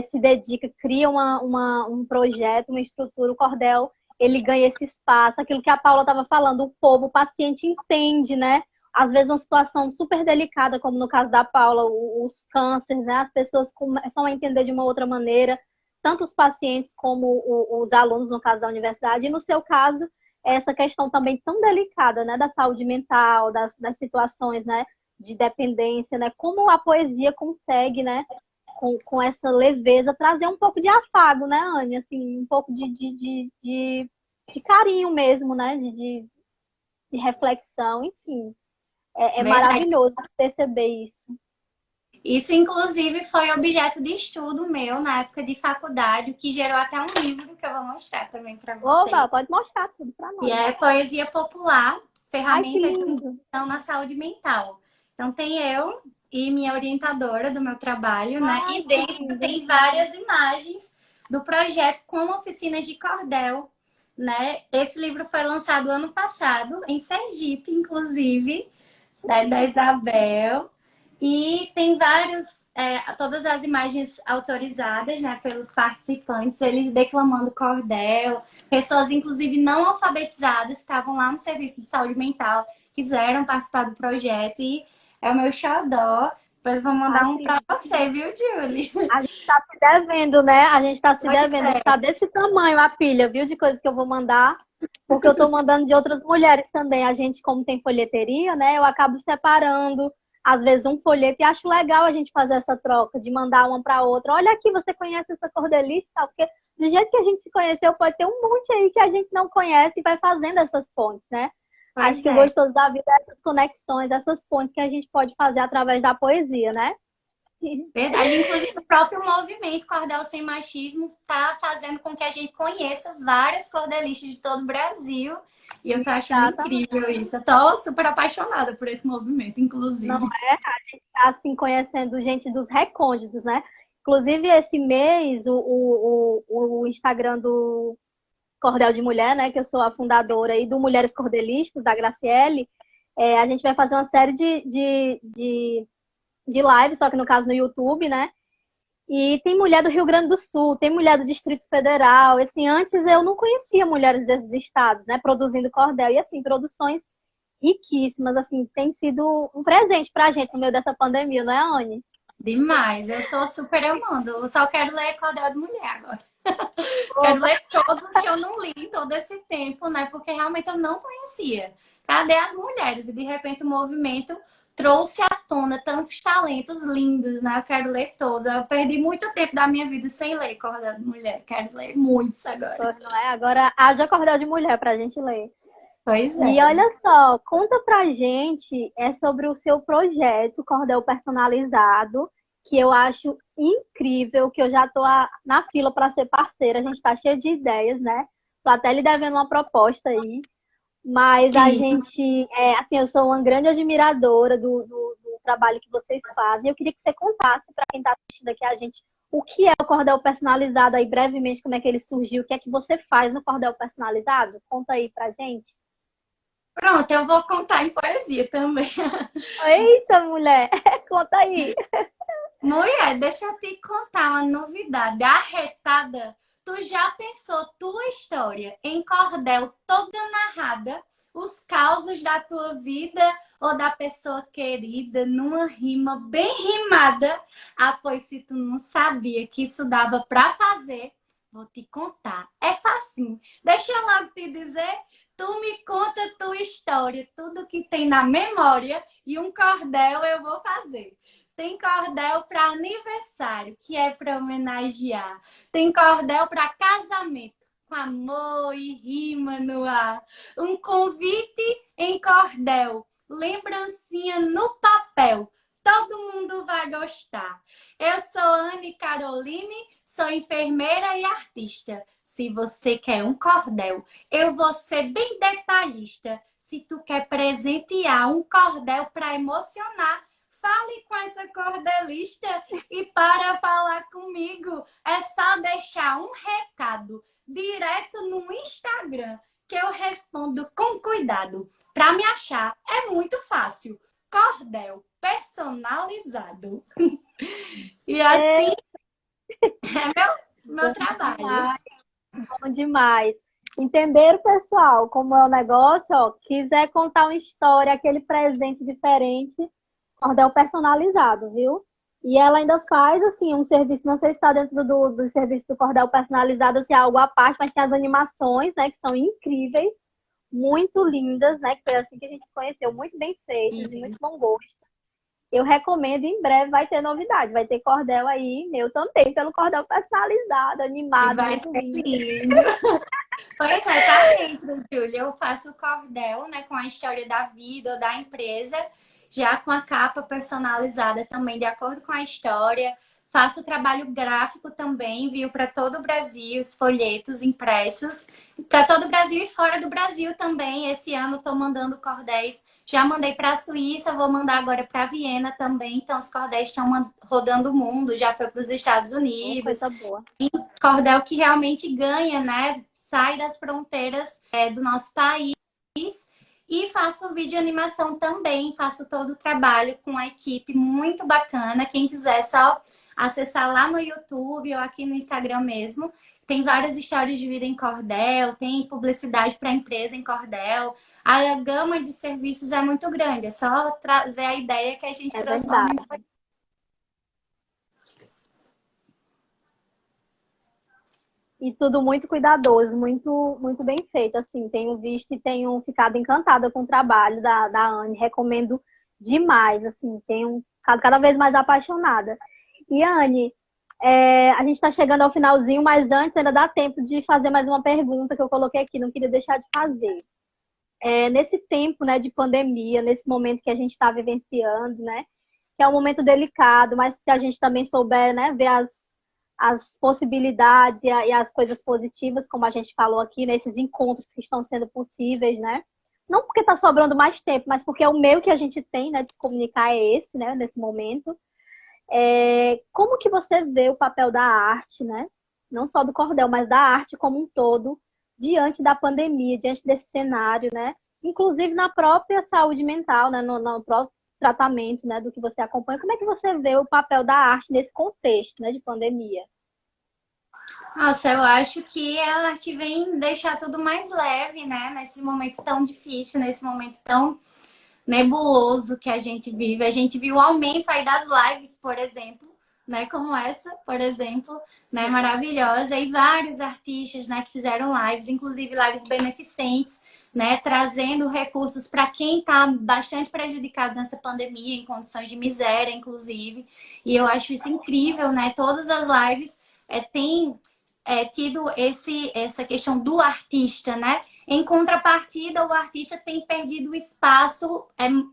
se dedica, cria um projeto, uma estrutura, o cordel, ele ganha esse espaço, aquilo que a Paula estava falando, o povo, o paciente entende, né? Às vezes uma situação super delicada, como no caso da Paula, os cânceres, né? As pessoas começam a entender de uma outra maneira, tanto os pacientes como os alunos, no caso da universidade, e no seu caso, essa questão também tão delicada, né? Da saúde mental, das situações, né? De dependência, né? Como a poesia consegue, né? com essa leveza, trazer um pouco de afago, né, Anne? Assim, um pouco de carinho mesmo, né? De reflexão, enfim. É Verdade. maravilhoso perceber isso. Isso, inclusive, foi objeto de estudo meu na época de faculdade, o que gerou até um livro que eu vou mostrar também para Oba, vocês. pode mostrar tudo para E nós. é Poesia Popular, Ai, que ferramenta de lindo! humanização na saúde mental. Então, tem eu e minha orientadora do meu trabalho, né? Ai, E que dentro lindo! tem várias imagens do projeto com oficinas de cordel, né? Esse livro foi lançado ano passado, em Sergipe, inclusive, da Isabel. E tem vários, todas as imagens autorizadas, né, pelos participantes, eles declamando cordel, pessoas, inclusive, não alfabetizadas, que estavam lá no serviço de saúde mental, quiseram participar do projeto, e é o meu xodó. Depois eu vou mandar Ai, um que para lindo! você, viu, Julie? A gente tá se devendo, né? A gente tá se Pois devendo. é. Tá desse tamanho a pilha, viu? De coisas que eu vou mandar. Porque eu tô mandando de outras mulheres também. A gente, como tem folheteria, né? Eu acabo separando, às vezes, um folheto. E acho legal a gente fazer essa troca, de mandar uma para outra. Olha aqui, você conhece essa cordelista? Porque do jeito que a gente se conheceu, pode ter um monte aí que a gente não conhece e vai fazendo essas pontes, né? Acho Pois que o é. gostoso da vida é essas conexões, essas pontes que a gente pode fazer através da poesia, né? Verdade, inclusive o próprio movimento Cordel Sem Machismo está fazendo com que a gente conheça várias cordelistas de todo o Brasil. E eu tô achando Exatamente. incrível isso. Eu tô super apaixonada por esse movimento, Não inclusive. é? A gente está assim conhecendo gente dos recônditos, né? Inclusive, esse mês, o Instagram do Cordel de Mulher, né? Que eu sou a fundadora aí do Mulheres Cordelistas, da Graciele, a gente vai fazer uma série de lives, só que no caso no YouTube, né? E tem mulher do Rio Grande do Sul, tem mulher do Distrito Federal. Assim, antes eu não conhecia mulheres desses estados, né? Produzindo cordel. E assim, produções riquíssimas, assim, tem sido um presente pra gente no meio dessa pandemia, não é, Anne? Demais. Eu tô super amando. Eu só quero ler Cordel de Mulher agora. Quero ler todos que eu não li em todo esse tempo, né? Porque realmente eu não conhecia. Cadê as mulheres? E de repente o movimento trouxe à tona tantos talentos lindos, né? Eu quero ler todos. Eu perdi muito tempo da minha vida sem ler Cordel de Mulher. Quero ler muitos agora. Pois não é? Agora haja Cordel de Mulher pra gente ler. Pois E é. olha só, conta pra gente sobre o seu projeto Cordel Personalizado, que eu acho incrível, que eu já tô na fila para ser parceira. A gente tá cheio de ideias, né? Tô até lhe devendo uma proposta aí. Mas a Sim. gente, assim, eu sou uma grande admiradora do trabalho que vocês fazem. Eu queria que você contasse para quem está assistindo aqui a gente o que é o cordel personalizado aí, brevemente, como é que ele surgiu, o que é que você faz no cordel personalizado? Conta aí pra gente. Pronto, eu vou contar em poesia também. Eita, mulher, conta aí. Mulher, deixa eu te contar uma novidade. Arretada, tu já pensou tua história em cordel toda narrada? Os causos da tua vida ou da pessoa querida numa rima bem rimada? Ah, pois se tu não sabia que isso dava pra fazer, vou te contar. É facinho. Deixa eu logo te dizer, tu me conta tua história, tudo que tem na memória e um cordel eu vou fazer. Tem cordel para aniversário, que é para homenagear. Tem cordel para casamento, com amor e rima no ar. Um convite em cordel, lembrancinha no papel. Todo mundo vai gostar. Eu sou Anne Caroline, sou enfermeira e artista. Se você quer um cordel, eu vou ser bem detalhista. Se tu quer presentear um cordel para emocionar, fale com essa cordelista e para falar comigo é só deixar um recado direto no Instagram que eu respondo com cuidado. Para me achar é muito fácil. Cordel personalizado. E É assim é meu bom trabalho. demais, bom demais. Entenderam, pessoal, como é o negócio? Ó, quiser contar uma história, aquele presente diferente, cordel personalizado, viu? E ela ainda faz, assim, um serviço, não sei se está dentro do serviço do cordel personalizado, se é algo à parte, mas tem as animações, né, que são incríveis, muito lindas, né, que foi assim que a gente se conheceu, muito bem feitas, de muito bom gosto. eu recomendo, em breve vai ter novidade. Vai ter cordel aí, meu também, pelo cordel personalizado, E animado, vai muito ser lindo. lindo. Pois é, tá dentro, Júlia. Eu faço o cordel, né, com a história da vida ou da empresa, já com a capa personalizada também, de acordo com a história. Faço trabalho gráfico também, viu, para todo o Brasil, os folhetos impressos, para todo o Brasil e fora do Brasil também. Esse ano estou mandando cordéis. Já mandei para a Suíça, vou mandar agora para Viena também. Então, os cordéis estão rodando o mundo, já foi para os Estados Oh, Unidos. coisa boa. Cordel que realmente ganha, né? Sai das fronteiras do nosso país. E faço vídeo animação também, faço todo o trabalho com a equipe muito bacana. Quem quiser só acessar lá no YouTube ou aqui no Instagram mesmo. Tem várias histórias de vida em cordel, tem publicidade para empresa em cordel. A gama de serviços é muito grande, é só trazer a ideia que a gente É transforma verdade. em. E tudo muito cuidadoso, muito bem feito, assim. Tenho visto e tenho ficado encantada com o trabalho da Anne. Recomendo demais, assim. Tenho ficado cada vez mais apaixonada. E, Anne, a gente está chegando ao finalzinho, mas antes ainda dá tempo de fazer mais uma pergunta que eu coloquei aqui, não queria deixar de fazer. Nesse tempo, né, de pandemia, nesse momento que a gente está vivenciando, né, que é um momento delicado, mas se a gente também souber, né, ver as possibilidades e as coisas positivas, como a gente falou aqui, nesses encontros que estão sendo possíveis, né? Não porque está sobrando mais tempo, mas porque o meio que a gente tem, né, de se comunicar é esse, né, nesse momento. Como que você vê o papel da arte, né? Não só do cordel, mas da arte como um todo, diante da pandemia, diante desse cenário, né? Inclusive na própria saúde mental, né? No próprio tratamento, né? Do que você acompanha. Como é que você vê o papel da arte nesse contexto, né? De pandemia? Nossa, eu acho que a arte vem deixar tudo mais leve, né? Nesse momento tão difícil, nesse momento tão nebuloso que a gente vive. A gente viu o aumento aí das lives, por exemplo, né? Como essa, por exemplo, né? Maravilhosa. E vários artistas, né? Que fizeram lives, inclusive lives beneficentes, né? Trazendo recursos para quem está bastante prejudicado nessa pandemia, em condições de miséria, inclusive. E eu acho isso incrível, né? Todas as lives têm tido essa questão do artista, né? Em contrapartida, o artista tem perdido o espaço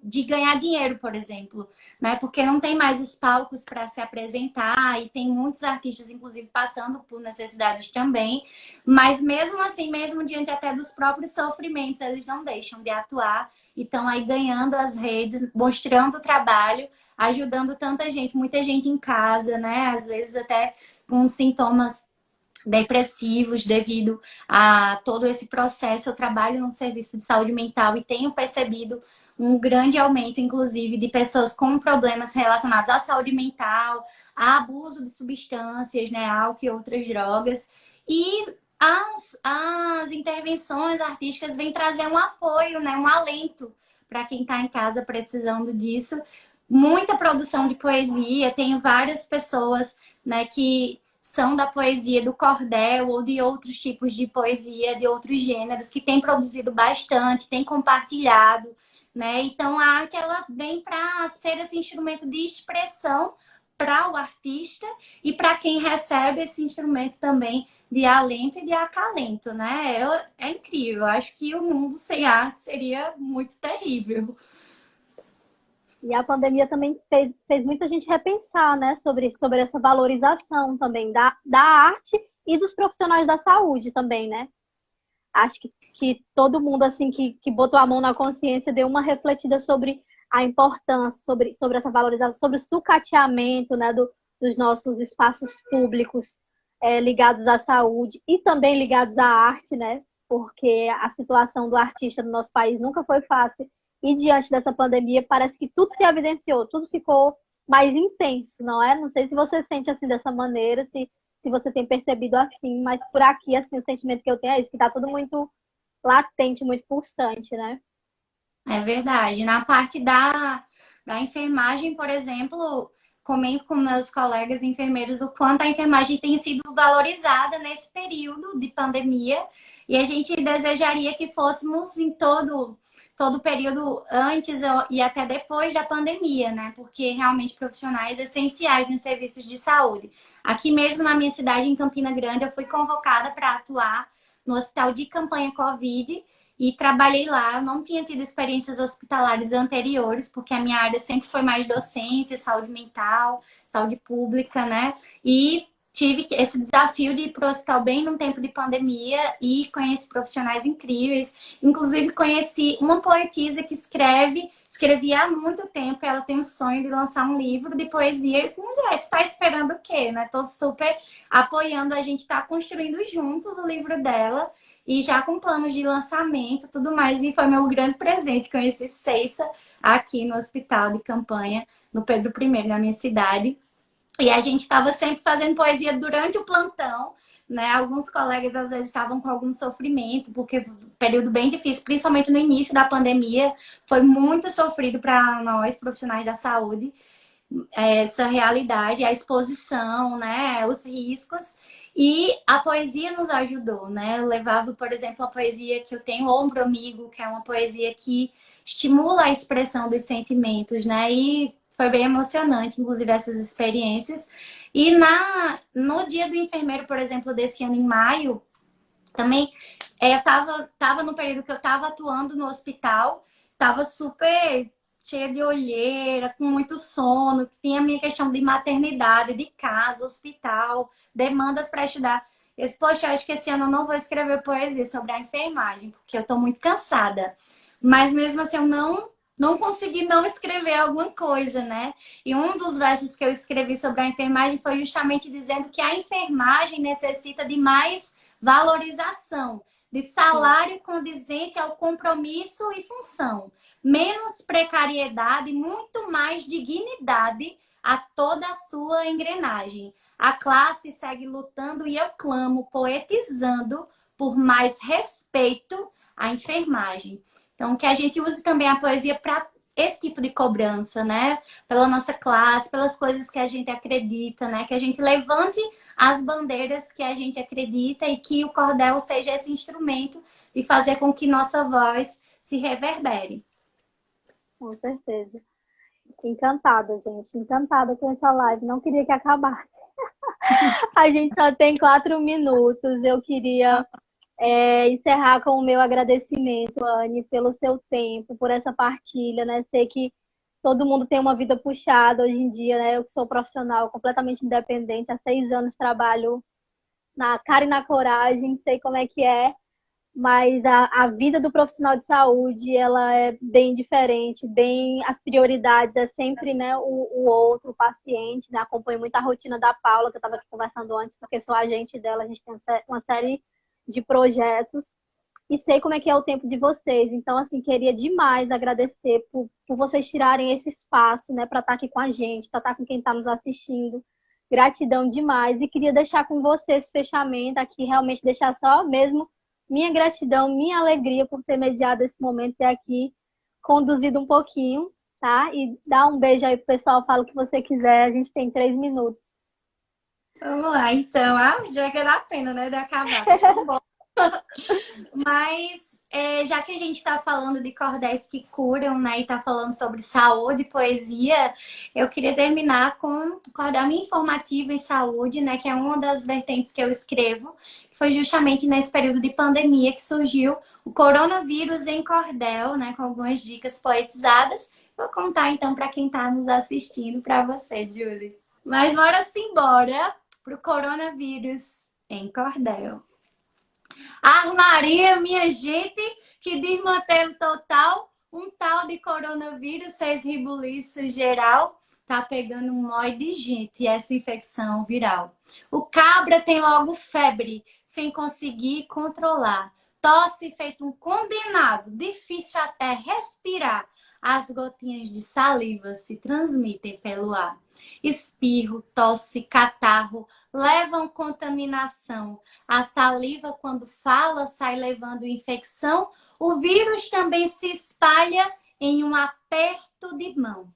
de ganhar dinheiro, por exemplo, né? Porque não tem mais os palcos para se apresentar e tem muitos artistas, inclusive, passando por necessidades também. Mas mesmo assim, mesmo diante até dos próprios sofrimentos, eles não deixam de atuar e estão aí ganhando as redes, mostrando o trabalho, ajudando tanta gente, muita gente em casa, né? Às vezes até com sintomas depressivos devido a todo esse processo. Eu trabalho no serviço de saúde mental e tenho percebido um grande aumento, inclusive, de pessoas com problemas relacionados à saúde mental, a abuso de substâncias, né, álcool e outras drogas. E as intervenções artísticas vêm trazer um apoio, né, um alento para quem está em casa precisando disso. Muita produção de poesia, tenho várias pessoas, né, que são da poesia do cordel ou de outros tipos de poesia, de outros gêneros, que têm produzido bastante, têm compartilhado, né? Então a arte ela vem para ser esse instrumento de expressão para o artista e para quem recebe esse instrumento também de alento e de acalento, né? É incrível. Acho que o mundo sem arte seria muito terrível. E a pandemia também fez muita gente repensar, né, sobre essa valorização também da arte e dos profissionais da saúde também, né? Acho que todo mundo, assim, que botou a mão na consciência deu uma refletida sobre a importância, sobre essa valorização, sobre o sucateamento, né, dos nossos espaços públicos ligados à saúde e também ligados à arte, né? Porque a situação do artista no nosso país nunca foi fácil. E diante dessa pandemia, parece que tudo se evidenciou, tudo ficou mais intenso, não é? Não sei se você sente assim dessa maneira, se você tem percebido assim, mas por aqui, assim, o sentimento que eu tenho é isso, que tá tudo muito latente, muito pulsante, né? É verdade. Na parte da enfermagem, por exemplo, comento com meus colegas enfermeiros o quanto a enfermagem tem sido valorizada nesse período de pandemia. E a gente desejaria que fôssemos em todo o período antes e até depois da pandemia, né? Porque realmente profissionais essenciais nos serviços de saúde. Aqui mesmo na minha cidade, em Campina Grande, eu fui convocada para atuar no hospital de campanha Covid e trabalhei lá. Eu não tinha tido experiências hospitalares anteriores, porque a minha área sempre foi mais docência, saúde mental, saúde pública, né? E tive esse desafio de ir para o hospital bem num tempo de pandemia e conheci profissionais incríveis. Inclusive, conheci uma poetisa que escrevia há muito tempo. Ela tem um sonho de lançar um livro de poesia. Eu disse, mulher, tu tá esperando o quê, né? Tô super apoiando. A gente tá construindo juntos o livro dela e já com planos de lançamento e tudo mais. E foi meu grande presente conhecer Ceissa aqui no hospital de campanha, no Pedro I, na minha cidade. E a gente estava sempre fazendo poesia durante o plantão, né? Alguns colegas às vezes estavam com algum sofrimento, porque período bem difícil, principalmente no início da pandemia, foi muito sofrido para nós, profissionais da saúde, essa realidade, a exposição, né? Os riscos. E a poesia nos ajudou, né? Eu levava, por exemplo, a poesia que eu tenho, Ombro Amigo, que é uma poesia que estimula a expressão dos sentimentos, né? E foi bem emocionante, inclusive, essas experiências. E no dia do enfermeiro, por exemplo, desse ano, em maio, também tava no período que eu estava atuando no hospital, estava super cheia de olheira, com muito sono, tinha a minha questão de maternidade, de casa, hospital, demandas para estudar. Eu disse, poxa, acho que esse ano eu não vou escrever poesia sobre a enfermagem, porque eu estou muito cansada. Mas mesmo assim, eu não consegui não escrever alguma coisa, né? E um dos versos que eu escrevi sobre a enfermagem foi justamente dizendo que a enfermagem necessita de mais valorização, de salário condizente ao compromisso e função, menos precariedade, muito mais dignidade a toda a sua engrenagem. A classe segue lutando e eu clamo, poetizando por mais respeito à enfermagem. Então, que a gente use também a poesia para esse tipo de cobrança, né? Pela nossa classe, pelas coisas que a gente acredita, né? Que a gente levante as bandeiras que a gente acredita e que o cordel seja esse instrumento de fazer com que nossa voz se reverbere. Com certeza. Encantada, gente. Encantada com essa live. Não queria que acabasse. A gente só tem 4 minutos. Eu queria encerrar com o meu agradecimento, Anne, pelo seu tempo, por essa partilha, né? Sei que todo mundo tem uma vida puxada hoje em dia, né? Eu que sou profissional completamente independente, há 6 anos trabalho na cara e na coragem, sei como é que é, mas a vida do profissional de saúde, ela é bem diferente, bem, as prioridades é sempre, né, o outro, o paciente, né? Acompanho muito a rotina da Paula, que eu estava conversando antes, porque sou agente dela, a gente tem uma série de projetos e sei como é que é o tempo de vocês. Então, assim, queria demais agradecer por vocês tirarem esse espaço, né, para estar aqui com a gente, para estar com quem está nos assistindo. Gratidão demais. E queria deixar com vocês esse fechamento aqui, realmente deixar só mesmo minha gratidão, minha alegria por ter mediado esse momento e aqui conduzido um pouquinho, tá? E dá um beijo aí pro pessoal, fala o que você quiser, a gente tem 3 minutos. Vamos lá, então. Já que dá pena, né, de acabar. Mas, já que a gente está falando de cordéis que curam, né, e está falando sobre saúde e poesia, eu queria terminar com cordel informativo em saúde, né, que é uma das vertentes que eu escrevo, que foi justamente nesse período de pandemia que surgiu o coronavírus em cordel, né, com algumas dicas poetizadas. Vou contar, então, para quem está nos assistindo, para você, Julie. Mas bora embora pro coronavírus em cordel. Armaria, minha gente, que desmantelo total, um tal de coronavírus fez rebuliço geral, tá pegando um monte de gente essa infecção viral. O cabra tem logo febre, sem conseguir controlar. Tosse feito um condenado, difícil até respirar. As gotinhas de saliva se transmitem pelo ar. Espirro, tosse, catarro levam contaminação. A saliva, quando fala, sai levando infecção. O vírus também se espalha em um aperto de mão.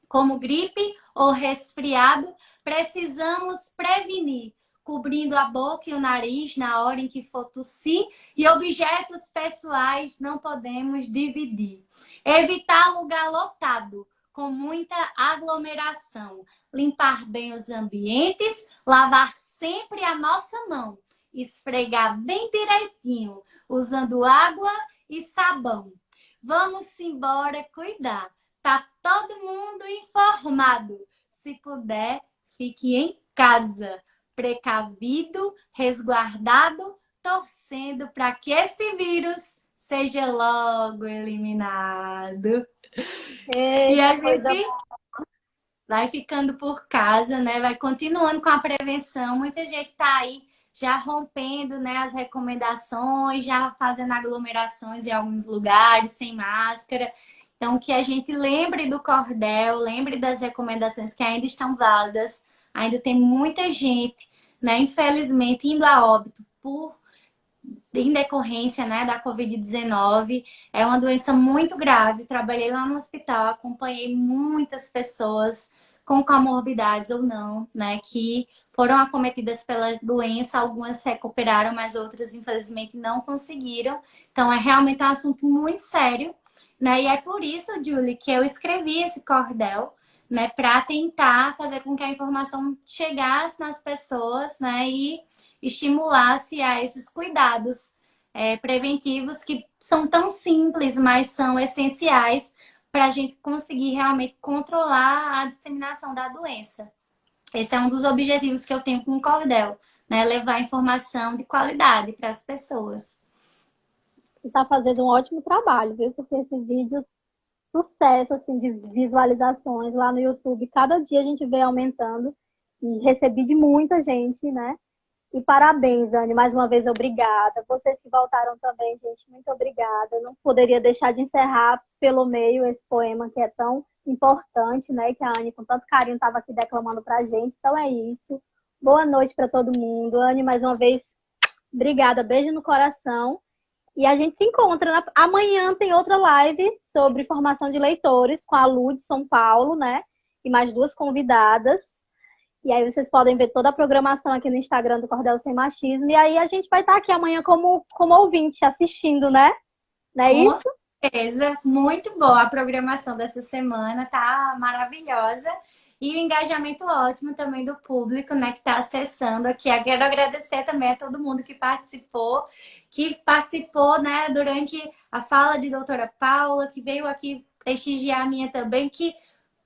Como gripe ou resfriado, precisamos prevenir cobrindo a boca e o nariz na hora em que for tossir, e objetos pessoais não podemos dividir. Evitar lugar lotado, com muita aglomeração. Limpar bem os ambientes, lavar sempre a nossa mão, esfregar bem direitinho, usando água e sabão. Vamos embora cuidar. Tá todo mundo informado. Se puder, fique em casa, precavido, resguardado, torcendo para que esse vírus seja logo eliminado. E a gente vai ficando por casa, né? Vai continuando com a prevenção. Muita gente tá aí já rompendo, né, as recomendações, já fazendo aglomerações em alguns lugares, sem máscara. Então, que a gente lembre do cordel, lembre das recomendações que ainda estão válidas. Ainda tem muita gente, né, infelizmente, indo a óbito em decorrência, né, da Covid-19. É uma doença muito grave. Trabalhei lá no hospital, acompanhei muitas pessoas com comorbidades ou não, né, que foram acometidas pela doença. Algumas se recuperaram, mas outras, infelizmente, não conseguiram. Então, é realmente um assunto muito sério, né? E é por isso, Julie, que eu escrevi esse cordel, né, para tentar fazer com que a informação chegasse nas pessoas, né, e estimulasse a esses cuidados preventivos que são tão simples, mas são essenciais para a gente conseguir realmente controlar a disseminação da doença. Esse é um dos objetivos que eu tenho com o cordel, né, levar informação de qualidade para as pessoas. Você está fazendo um ótimo trabalho, viu? Porque esse vídeo, sucesso assim, de visualizações lá no YouTube, cada dia a gente vê aumentando e recebi de muita gente, né? E parabéns, Anne, mais uma vez obrigada. Vocês que voltaram também, gente, muito obrigada. Eu não poderia deixar de encerrar pelo meio esse poema que é tão importante, né? Que a Anne, com tanto carinho, estava aqui declamando pra gente. Então é isso. Boa noite para todo mundo. Anne, mais uma vez, obrigada. Beijo no coração. E a gente se encontra. Amanhã tem outra live sobre formação de leitores com a Lu de São Paulo, né? E mais 2 convidadas. E aí vocês podem ver toda a programação aqui no Instagram do Cordel Sem Machismo. E aí a gente vai estar aqui amanhã como ouvinte, assistindo, né? Não é isso? Com certeza. Muito boa a programação dessa semana. Tá maravilhosa. E o engajamento ótimo também do público, né, que está acessando aqui. Eu quero agradecer também a todo mundo que participou, né, durante a fala de doutora Paula, que veio aqui prestigiar a minha também, que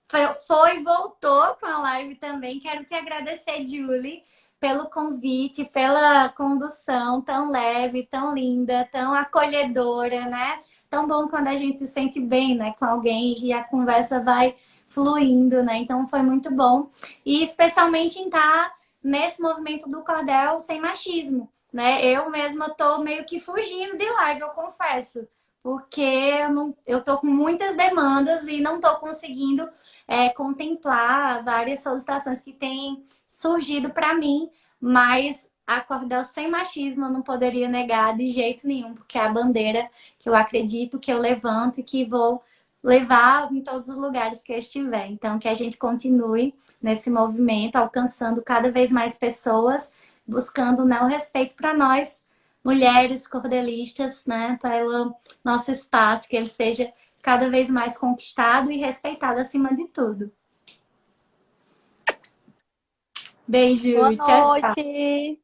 foi e voltou com a live também. Quero te agradecer, Julie, pelo convite, pela condução tão leve, tão linda, tão acolhedora, né? Tão bom quando a gente se sente bem, né, com alguém e a conversa vai fluindo, né? Então foi muito bom. E especialmente em estar nesse movimento do Cordel Sem Machismo, né? Eu mesma tô meio que fugindo de live, eu confesso. Porque eu tô com muitas demandas e não tô conseguindo contemplar várias solicitações que têm surgido para mim, mas a Cordel Sem Machismo eu não poderia negar de jeito nenhum, porque é a bandeira que eu acredito, que eu levanto e que vou levar em todos os lugares que eu estiver. Então, que a gente continue nesse movimento, alcançando cada vez mais pessoas, buscando, né, o respeito para nós, mulheres cordelistas, né, pelo nosso espaço, que ele seja cada vez mais conquistado e respeitado acima de tudo. Beijo, Boa tchau, tchau. noite.